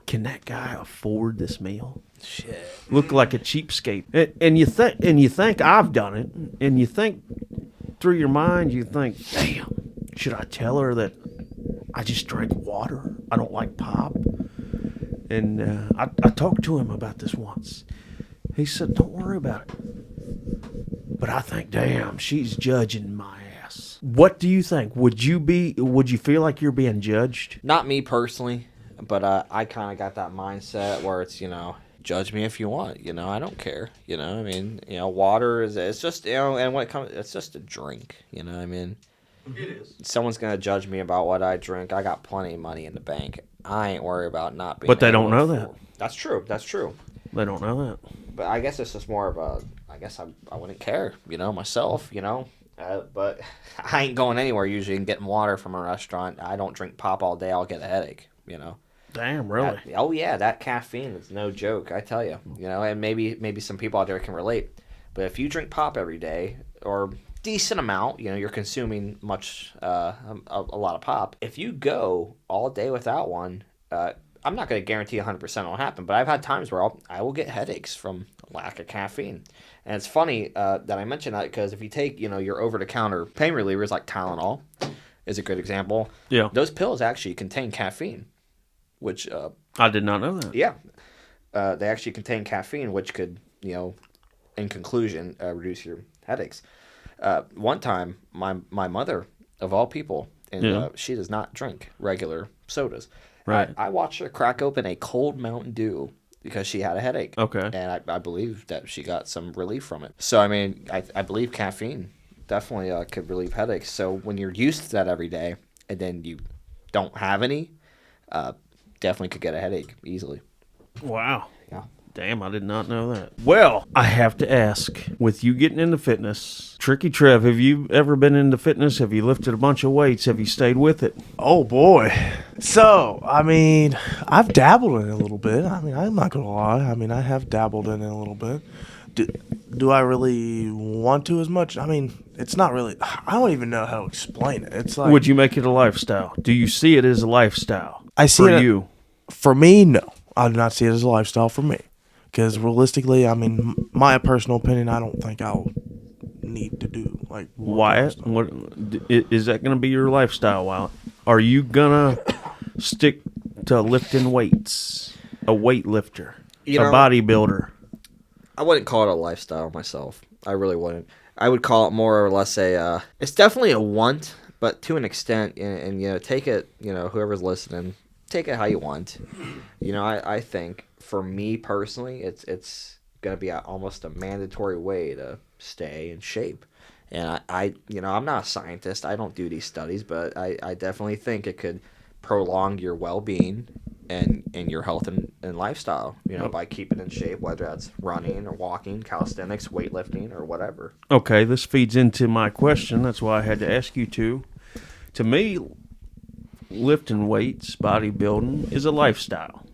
can that guy afford this meal? Shit. Look like a cheapskate. And you think I've done it, and you think through your mind, you think, damn, should I tell her that I just drank water? I don't like pop. And I talked to him about this once. He said, don't worry about it. But I think, damn, she's judging my ass. What do you think? Would you feel like you're being judged? Not me personally, but I kind of got that mindset where it's, you know, judge me if you want, you know, I don't care, you know, I mean, you know, water it's just, you know, and when it comes, it's just a drink, you know, I mean, It is. someone's going to judge me about what I drink. I got plenty of money in the bank. I ain't worried about not being But they don't able to know that. afford. That's true. They don't know that. But I guess it's just more of a, I guess I wouldn't care, you know, myself, you know, but I ain't going anywhere usually and getting water from a restaurant. I don't drink pop all day. I'll get a headache, you know. Damn, really? That caffeine is no joke, I tell you. You know, and maybe some people out there can relate. But if you drink pop every day, or decent amount, you know, you're consuming a lot of pop. If you go all day without one, I'm not going to guarantee 100% it'll happen, but I've had times where I will get headaches from lack of caffeine. And it's funny that I mention that because if you take, you know, your over-the-counter pain relievers like Tylenol is a good example. Yeah. Those pills actually contain caffeine. Which I did not know that. Yeah, they actually contain caffeine, which could, you know, in conclusion, reduce your headaches. One time, my mother, of all people, and she does not drink regular sodas. Right. I watched her crack open a cold Mountain Dew because she had a headache. Okay. And I believe that she got some relief from it. So I mean, I believe caffeine definitely could relieve headaches. So when you're used to that every day, and then you don't have any. Definitely could get a headache easily. Wow. Yeah. Damn, I did not know that. Well, I have to ask, with you getting into fitness, Tricky Trev, have you ever been into fitness? Have you lifted a bunch of weights? Have you stayed with it? Oh boy. So, I mean, I've dabbled in it a little bit. I mean, I'm not gonna lie. I mean, I have dabbled in it a little bit. Do I really want to as much? I mean, it's not really. I don't even know how to explain it. It's like, Would you make it a lifestyle? Do you see it as a lifestyle? I see for it you. For me, no. I do not see it as a lifestyle for me. Because realistically, I mean, my personal opinion, I don't think I'll need to do like Wyatt, what is that going to be your lifestyle, Wyatt? Are you going to stick to lifting weights? A weightlifter? You a know, bodybuilder? I wouldn't call it a lifestyle myself. I really wouldn't. I would call it more or less it's definitely a want, but to an extent, and you know, take it, you know, whoever's listening, take it how you want. You know, I think for me personally, it's going to be almost a mandatory way to stay in shape. And I you know, I'm not a scientist. I don't do these studies, but I definitely think it could prolong your well-being and your health and lifestyle, you know, by keeping in shape, whether that's running or walking, calisthenics, weightlifting, or whatever. Okay, this feeds into my question. That's why I had to ask you to. To me, lifting weights, bodybuilding, is a lifestyle.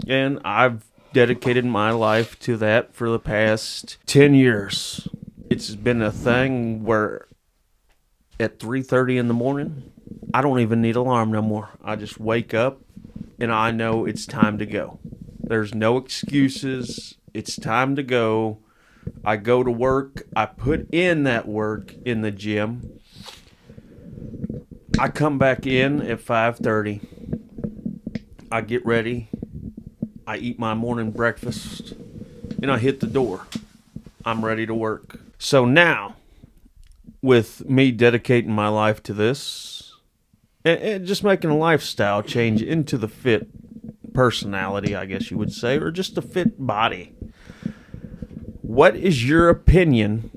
And I've dedicated my life to that for the past 10 years. It's been a thing where at 3:30 in the morning, I don't even need alarm no more. I just wake up and I know it's time to go. There's no excuses. It's time to go. I go to work. I put in that work in the gym. I come back in at 5:30. I get ready. I eat my morning breakfast. And I hit the door. I'm ready to work. So now, with me dedicating my life to this, and just making a lifestyle change into the fit personality, I guess you would say, or just a fit body, what is your opinion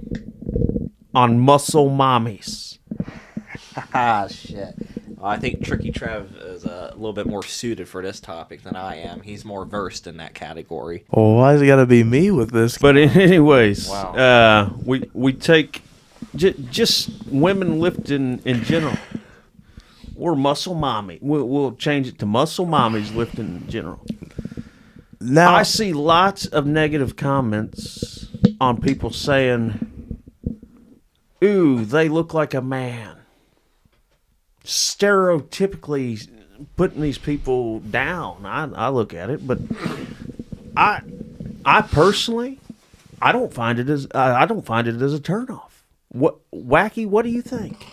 on muscle mommies? Shit. I think Tricky Trev is a little bit more suited for this topic than I am. He's more versed in that category. Well, why's it got to be me with this? But anyways, Wow. we take just women lifting in general. Or muscle mommy. We'll change it to muscle mommies lifting in general. Now I see lots of negative comments on people saying, "Ooh, they look like a man." Stereotypically putting these people down. I look at it, but I personally, I don't find it as a turnoff. What Wacky? What do you think?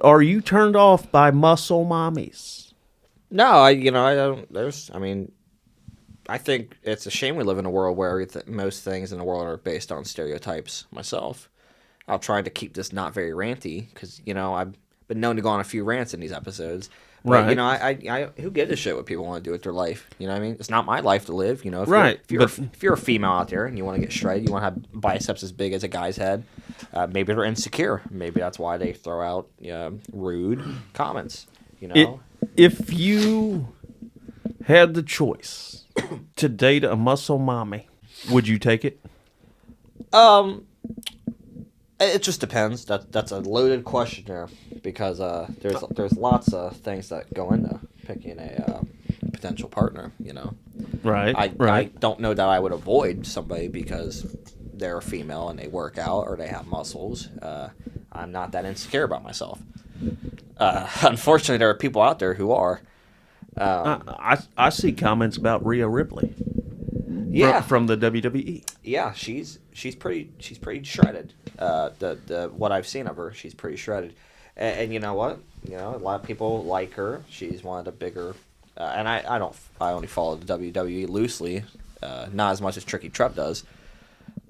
Are you turned off by muscle mommies? No, I don't. I think it's a shame we live in a world where most things in the world are based on stereotypes. Myself, I'll try to keep this not very ranty because I've been known to go on a few rants in these episodes. But, Right. I who gives a shit what people want to do with their life? You know what I mean? It's not my life to live. If Right, if you're a female out there and you want to get shredded, you want to have biceps as big as a guy's head. Maybe they're insecure. Maybe that's why they throw out rude comments. If you had the choice to date a muscle mommy, would you take it? It just depends. That's a loaded question there because there's lots of things that go into picking a potential partner. Right. I don't know that I would avoid somebody because they're a female and they work out or they have muscles. I'm not that insecure about myself. Unfortunately, there are people out there who are. I see comments about Rhea Ripley. Yeah, From the WWE. yeah, she's pretty shredded. What I've seen of her, she's pretty shredded. And you know what? A lot of people like her. She's one of the bigger. And I only follow the WWE loosely, not as much as Tricky Trev does.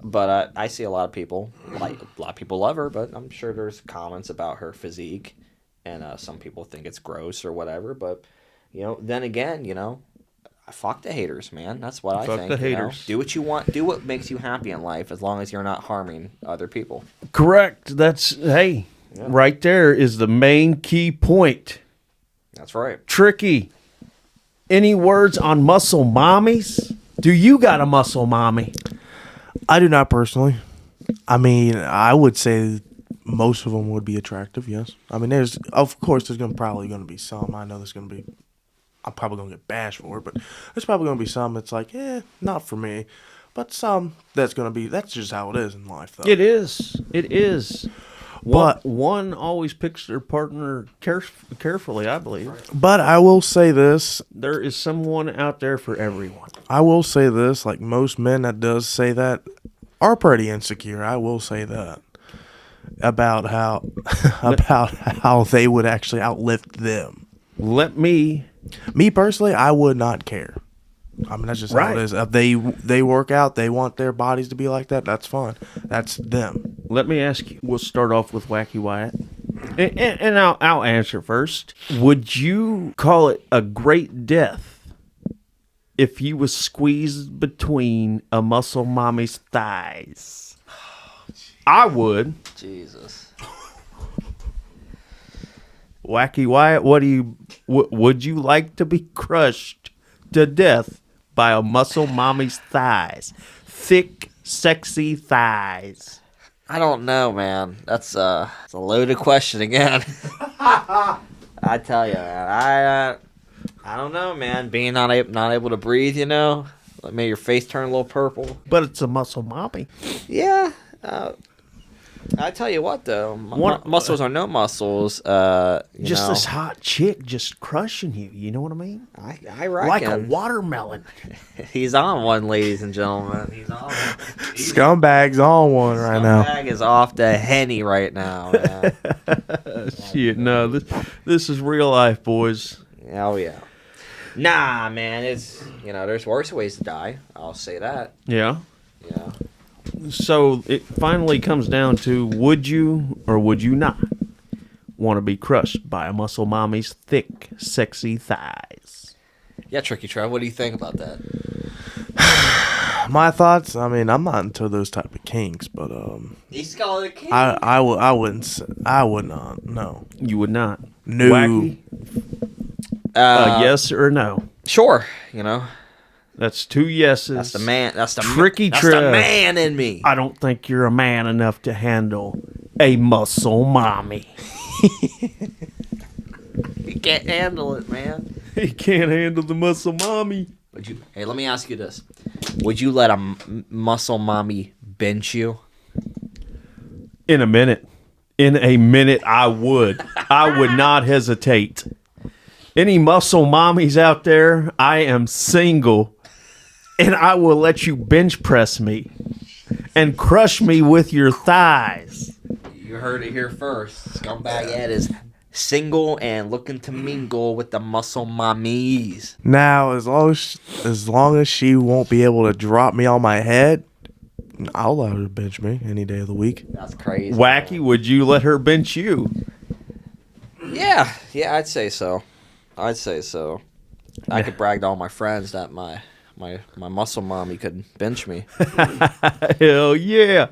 But I see a lot of people love her. But I'm sure there's comments about her physique, and some people think it's gross or whatever. But then again, fuck the haters, man. That's what I think. Fuck the haters. Do what you want. Do what makes you happy in life, as long as you're not harming other people. Correct. Right there is the main key point. That's right. Tricky. Any words on muscle mommies? Do you got a muscle mommy? I do not personally. I would say most of them would be attractive. Yes. There's probably going to be some. I know there's going to be. I'm probably going to get bashed for it, but there's probably going to be some that's like, not for me. But some that's just how it is in life, though. It is. But one always picks their partner carefully, I believe. But I will say this. There is someone out there for everyone. I will say this. Like most men that does say that are pretty insecure. I will say that. About how they would actually outlift them. Me personally, I would not care. That's just how it is. If they work out, they want their bodies to be like that, that's fine. That's them. Let me ask you. We'll start off with Wacky Wyatt. And I'll answer first. Would you call it a great death if you was squeezed between a muscle mommy's thighs? I would. Jesus. Wacky Wyatt, would you like to be crushed to death by a muscle mommy's thighs? Thick, sexy thighs. I don't know, man. It's a loaded question again. I tell you, man. I don't know, man. Being not able to breathe, made your face turn a little purple. But it's a muscle mommy. Yeah. I tell you what, though, muscles or no muscles, Just this hot chick just crushing you. You know what I mean? I reckon. Like a watermelon. He's on one, ladies and gentlemen. He's on one. Scumbag's on one right now. Scumbag is off the Henny right now, man. Shit, no, this is real life, boys. Oh, yeah. Nah, man, it's, there's worse ways to die. I'll say that. Yeah. Yeah. So it finally comes down to, would you or would you not want to be crushed by a muscle mommy's thick, sexy thighs? Yeah, Tricky Trev, what do you think about that? My thoughts. I mean, I'm not into those type of kinks, but He's calling it king. I would not. No. You would not. No. Wacky? Yes or no? Sure, That's 2 yeses. That's the man. That's the Tricky That's Trev. the man in me. I don't think you're a man enough to handle a muscle mommy. You can't handle it, man. He can't handle the muscle mommy. Hey, let me ask you this: would you let a muscle mommy bench you? In a minute. In a minute, I would. I would not hesitate. Any muscle mommies out there, I am single, and I will let you bench press me and crush me with your thighs. You heard it here first. Scumbag Ed is single and looking to mingle with the muscle mommies. Now, as long as she won't be able to drop me on my head, I'll let her bench me any day of the week. That's crazy. Wacky, would you let her bench you? Yeah, I'd say so. I could brag to all my friends that my muscle mommy could bench me. Hell yeah.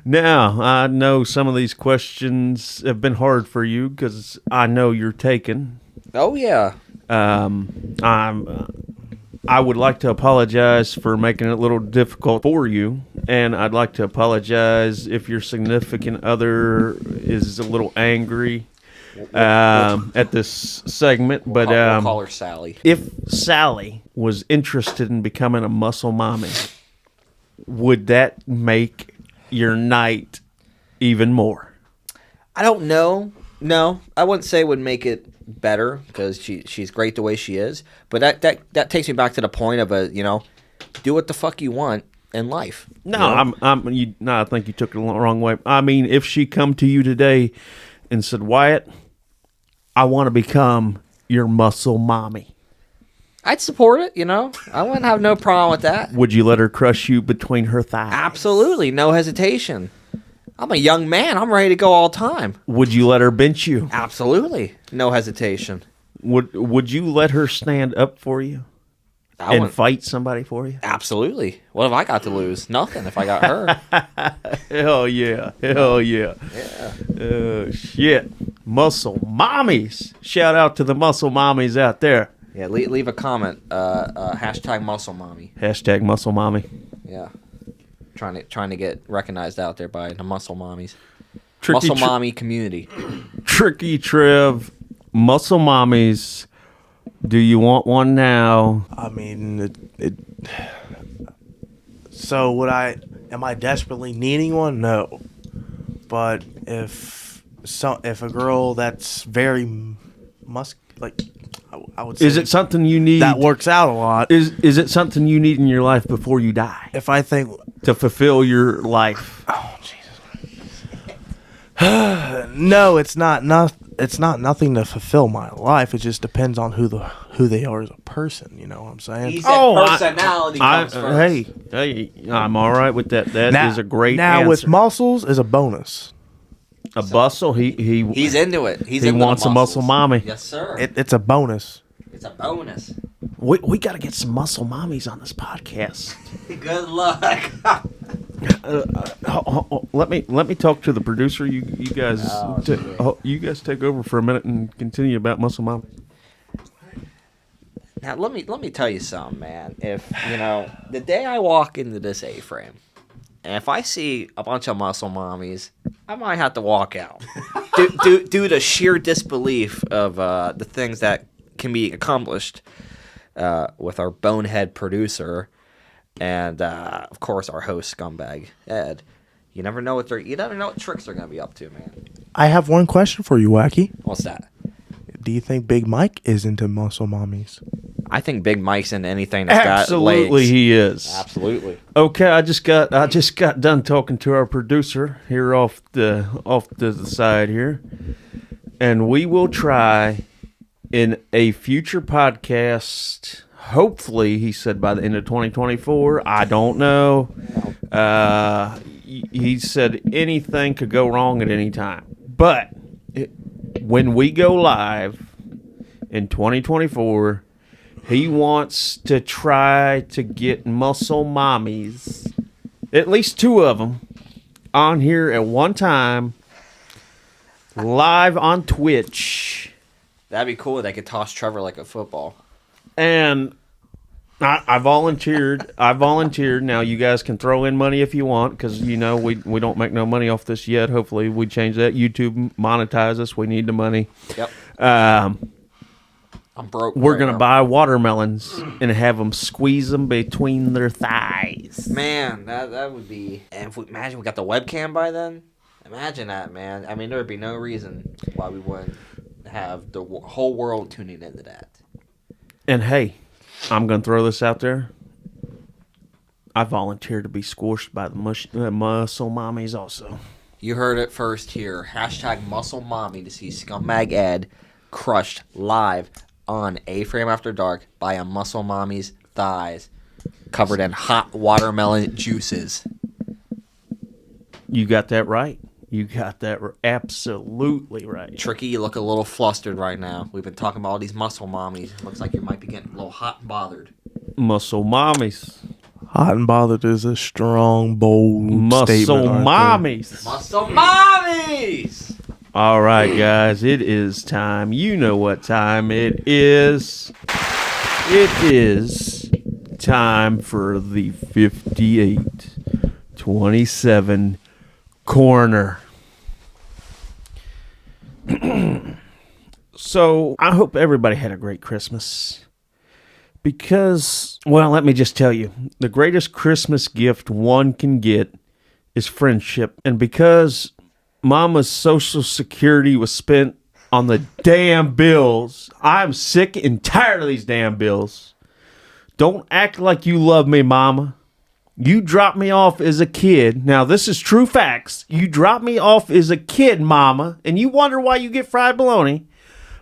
Now, I know some of these questions have been hard for you because I know you're taken. Oh yeah. I would like to apologize for making it a little difficult for you, and I'd like to apologize if your significant other is a little angry at this segment. But We'll call her Sally. if Sally was interested in becoming a muscle mommy, would that make your night even more? I don't know. No, I wouldn't say it would make it better because she's great the way she is. But that takes me back to the point of do what the fuck you want in life. No, I think you took it the wrong way. I mean, if she come to you today and said, Wyatt, I want to become your muscle mommy, I'd support it. I wouldn't have no problem with that. would you let her crush you between her thighs? Absolutely, no hesitation. I'm a young man. I'm ready to go all time. Would you let her bench you? Absolutely, no hesitation. Would you let her stand up for you I and wouldn't- fight somebody for you? Absolutely. What have I got to lose? Nothing if I got her. Hell yeah. Hell yeah. Yeah. Shit. Muscle mommies. Shout out to the muscle mommies out there. Yeah, leave a comment. Hashtag muscle mommy. Hashtag muscle mommy. Yeah. Trying to get recognized out there by the muscle mommies. Tricky Muscle mommy community. Tricky Trev. Muscle mommies. Do you want one now? I mean, so am I desperately needing one? No. But if a girl that's very I would say Is it something you need? that works out a lot. Is it something you need in your life before you die If I think, to fulfill your life? oh Jesus, no, it's not nothing to fulfill my life. It just depends on who they are as a person. You know what I'm saying? He said personality comes first. Hey, I'm all right with that. That is a great now answer. with muscles is a bonus. A bustle, He's into it. he into wants the a muscle muscles. mommy. Yes, sir. It's a bonus. It's a bonus. We got to get some muscle mommies on this podcast. Good luck. Let me talk to the producer. You guys you guys take over for a minute and continue about muscle mommy. Now let me tell you something, man. If the day I walk into this A-frame, and if I see a bunch of muscle mommies, I might have to walk out due to sheer disbelief of the things that can be accomplished with our bonehead producer. and of course our host scumbag Ed. You never know what tricks they're gonna be up to, man. I have one question for you, Wacky. What's that? Do you think Big Mike is into muscle mommies? I think Big Mike's into anything that's Absolutely, got legs. he is. Absolutely. Okay, I just got done talking to our producer here off the side here, and we will try in a future podcast. Hopefully, he said by the end of 2024. I don't know. He said anything could go wrong at any time, but when we go live in 2024. He wants to try to get muscle mommies, at least 2 of them, on here at one time, live on Twitch. That'd be cool. They could toss Trevor like a football. And I volunteered. Now you guys can throw in money if you want, because we don't make no money off this yet. Hopefully we change that. YouTube monetize us. We need the money. Yep. I'm broke. We're going to buy watermelons and have them squeeze them between their thighs. Man, that would be... And if imagine we got the webcam by then. Imagine that, man. I mean, there would be no reason why we wouldn't have the whole world tuning into that. And hey, I'm going to throw this out there. I volunteer to be squished by the muscle mommies also. You heard it first here. Hashtag muscle mommy to see Scumbag Ed crushed live on Aframe After Dark by a muscle mommy's thighs covered in hot watermelon juices. You got that right. You got that absolutely right. Tricky, you look a little flustered right now. We've been talking about all these muscle mommies. Looks like you might be getting a little hot and bothered. Muscle mommies. Hot and bothered is a strong, bold muscle statement. Mommies. Muscle mommies! All right, guys, it is time. You know what time it is. It is time for the 58-27 corner. So, I hope everybody had a great Christmas. Because, well, let me just tell you, the greatest Christmas gift one can get is friendship. And because Mama's Social Security was spent on the damn bills, I'm sick and tired of these damn bills. Don't act like you love me, Mama. You dropped me off as a kid. Now, this is true facts. You dropped me off as a kid, Mama, and you wonder why you get fried bologna.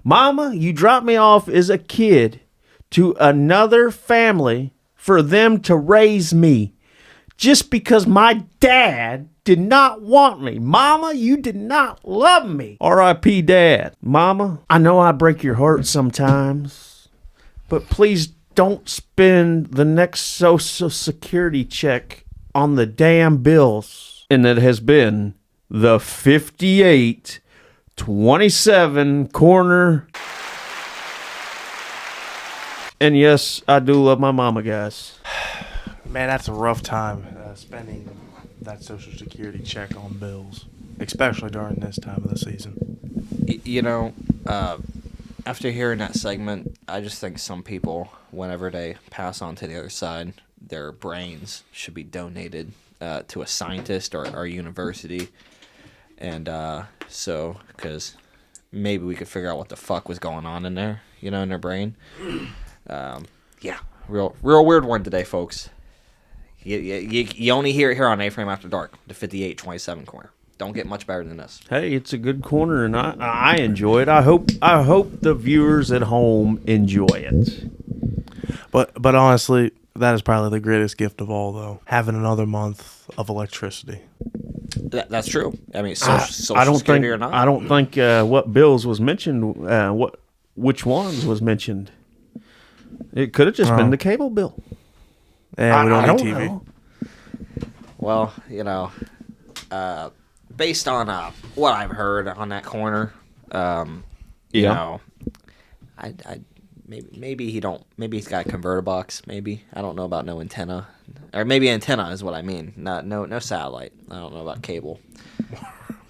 Mama, you dropped me off as a kid to another family for them to raise me just because my dad did not want me. Mama, you did not love me. R.I.P. Dad. Mama, I know I break your heart sometimes, but please don't spend the next Social Security check on the damn bills. And it has been the 58-27 corner. And yes, I do love my mama, guys. Man, that's a rough time spending that Social Security check on bills, especially during this time of the season. After hearing that segment, I just think some people, whenever they pass on to the other side, their brains should be donated to a scientist or a university. And because maybe we could figure out what the fuck was going on in there, in their brain. Real weird one today, folks. You only hear it here on Aframe After Dark, the 58-27 corner. Don't get much better than this. Hey, it's a good corner, and I enjoy it. I hope the viewers at home enjoy it. But honestly, that is probably the greatest gift of all, though. Having another month of electricity. That's true. I mean, social security or not. I don't think what bills was mentioned. Which ones was mentioned? It could have just been the cable bill. Yeah, we don't need TV. Know. Well, based on what I've heard on that corner, maybe he's got a converter box. Maybe I don't know about no antenna, or maybe antenna is what I mean. No satellite. I don't know about cable.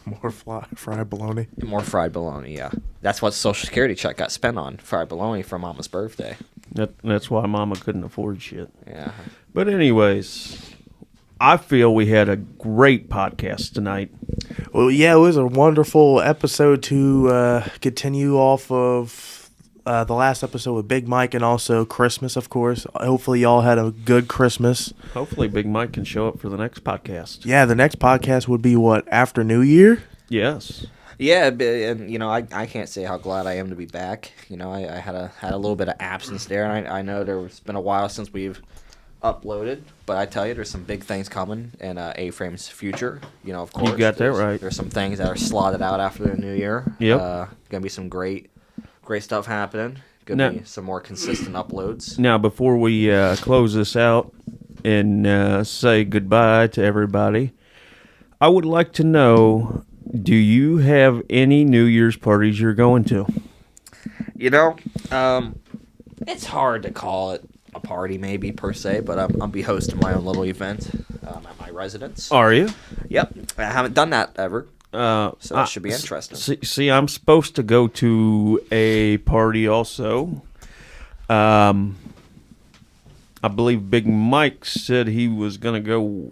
More fried bologna. More fried bologna. Yeah, that's what Social Security check got spent on, fried bologna for Mama's birthday. That's why Mama couldn't afford shit. Yeah. But anyways, I feel we had a great podcast tonight. Well, yeah, it was a wonderful episode to continue off of the last episode with Big Mike and also Christmas, of course. Hopefully, y'all had a good Christmas. Hopefully, Big Mike can show up for the next podcast. Yeah, the next podcast would be what, after New Year? Yes. Yeah, and you know, I can't say how glad I am to be back. You know, I had a little bit of absence there, and I know there's been a while since we've uploaded, but I tell you, there's some big things coming in A-Frame's future. You know, of course, you got that right. There's some things that are slotted out after the new year. Yep. Gonna be some great stuff happening. Gonna be some more consistent uploads. Now, before we close this out and say goodbye to everybody, I would like to know, do you have any New Year's parties you're going to? You know, it's hard to call it a party maybe per se, but I'll be hosting my own little event at my residence. Are you? Yep. I haven't done that ever. So that should be interesting. See, I'm supposed to go to a party also. I believe Big Mike said he was going to go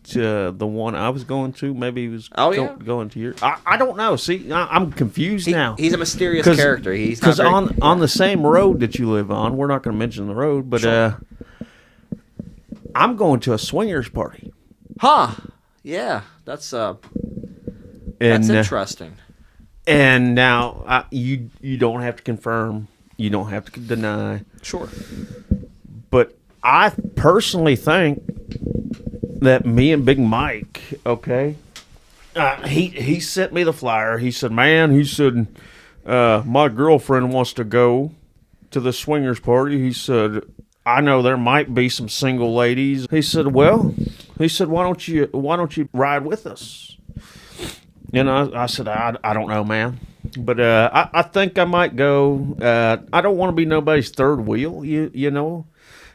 to the one I was going to. Maybe he was going to your... I don't know. See, I'm confused now. He's a mysterious character. He's because on the same road that you live on, we're not going to mention the road, but sure. I'm going to a swingers party. Huh. Yeah, that's interesting. And now you don't have to confirm, you don't have to deny. Sure. But I personally think that me and Big Mike, okay, he sent me the flyer. He said, my girlfriend wants to go to the swingers party. He said, I know there might be some single ladies. He said, why don't you ride with us? And I said, I don't know, man. But I think I might go. I don't want to be nobody's third wheel, you know.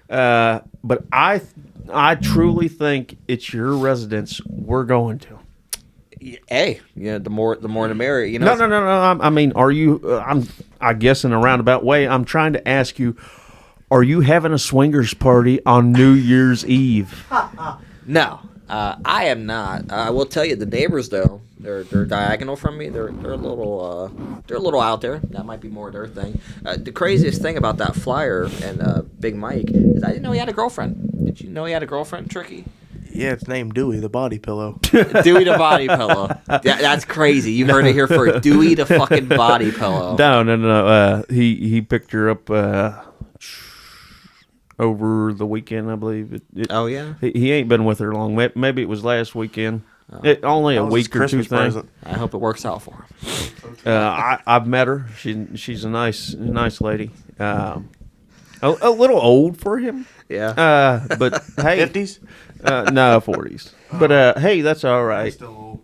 But I truly think it's your residence we're going to. Hey, yeah, the more the merrier. You know. No. I mean, are you? I guess in a roundabout way, I'm trying to ask you: are you having a swingers party on New Year's Eve? No, I am not. I will tell you, the neighbors though, they're diagonal from me. They're a little out there. That might be more their thing. The craziest thing about that flyer and Big Mike is I didn't know he had a girlfriend. Did you know he had a girlfriend, Tricky? Yeah, it's named Dewey, the body pillow. Dewey the body pillow. That's crazy. You heard it here first. Dewey the fucking body pillow. No. He picked her up over the weekend, I believe. Oh, yeah? He ain't been with her long. Maybe it was last weekend. Only a week or two thing. I hope it works out for him. I've met her. She's a nice lady. A little old for him. Yeah. But hey, 50s? No, 40s. But hey, that's all right. Still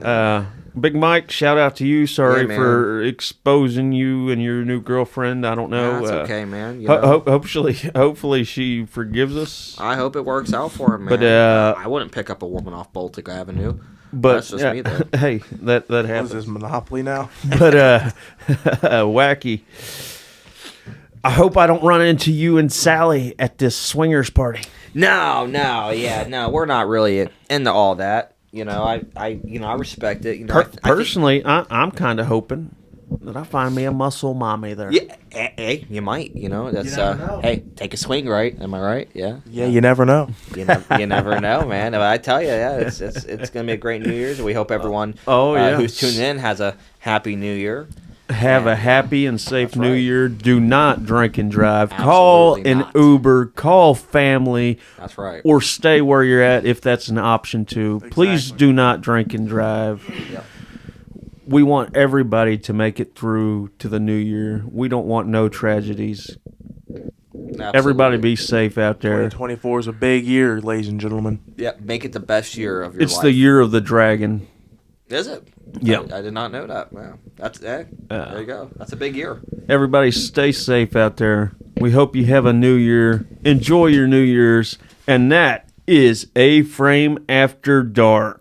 old. Big Mike, shout out to you. Sorry man. for exposing you and your new girlfriend. I don't know. That's okay, man. You know, hopefully she forgives us. I hope it works out for him, man. But I wouldn't pick up a woman off Baltic Avenue. But that's just me, though. Hey, that happens. What is this, Monopoly now? But wacky. I hope I don't run into you and Sally at this swingers party. No, we're not really into all that. You know, I respect it. You know, personally, I'm kind of hoping that I find me a muscle mommy there. Yeah, hey, you might. You know, that's hey, take a swing, right? Am I right? Yeah. Yeah, you never know. You never know, man. I tell you, yeah, it's gonna be a great New Year's. We hope everyone who's tuning in has a happy New Year. Have a happy and safe New Year. Do not drink and drive. Absolutely call an not. Uber. Call family. That's right. Or stay where you're at if that's an option too. Exactly. Please do not drink and drive. Yep. We want everybody to make it through to the new year. We don't want no tragedies. Absolutely. Everybody be safe out there. 2024 is a big year, ladies and gentlemen. Yeah, make it the best year of your life. It's the year of the dragon. Is it? Yeah. I did not know that. Wow. That's there you go. That's a big year. Everybody stay safe out there. We hope you have a new year. Enjoy your New Year's. And that is Aframe After Dark.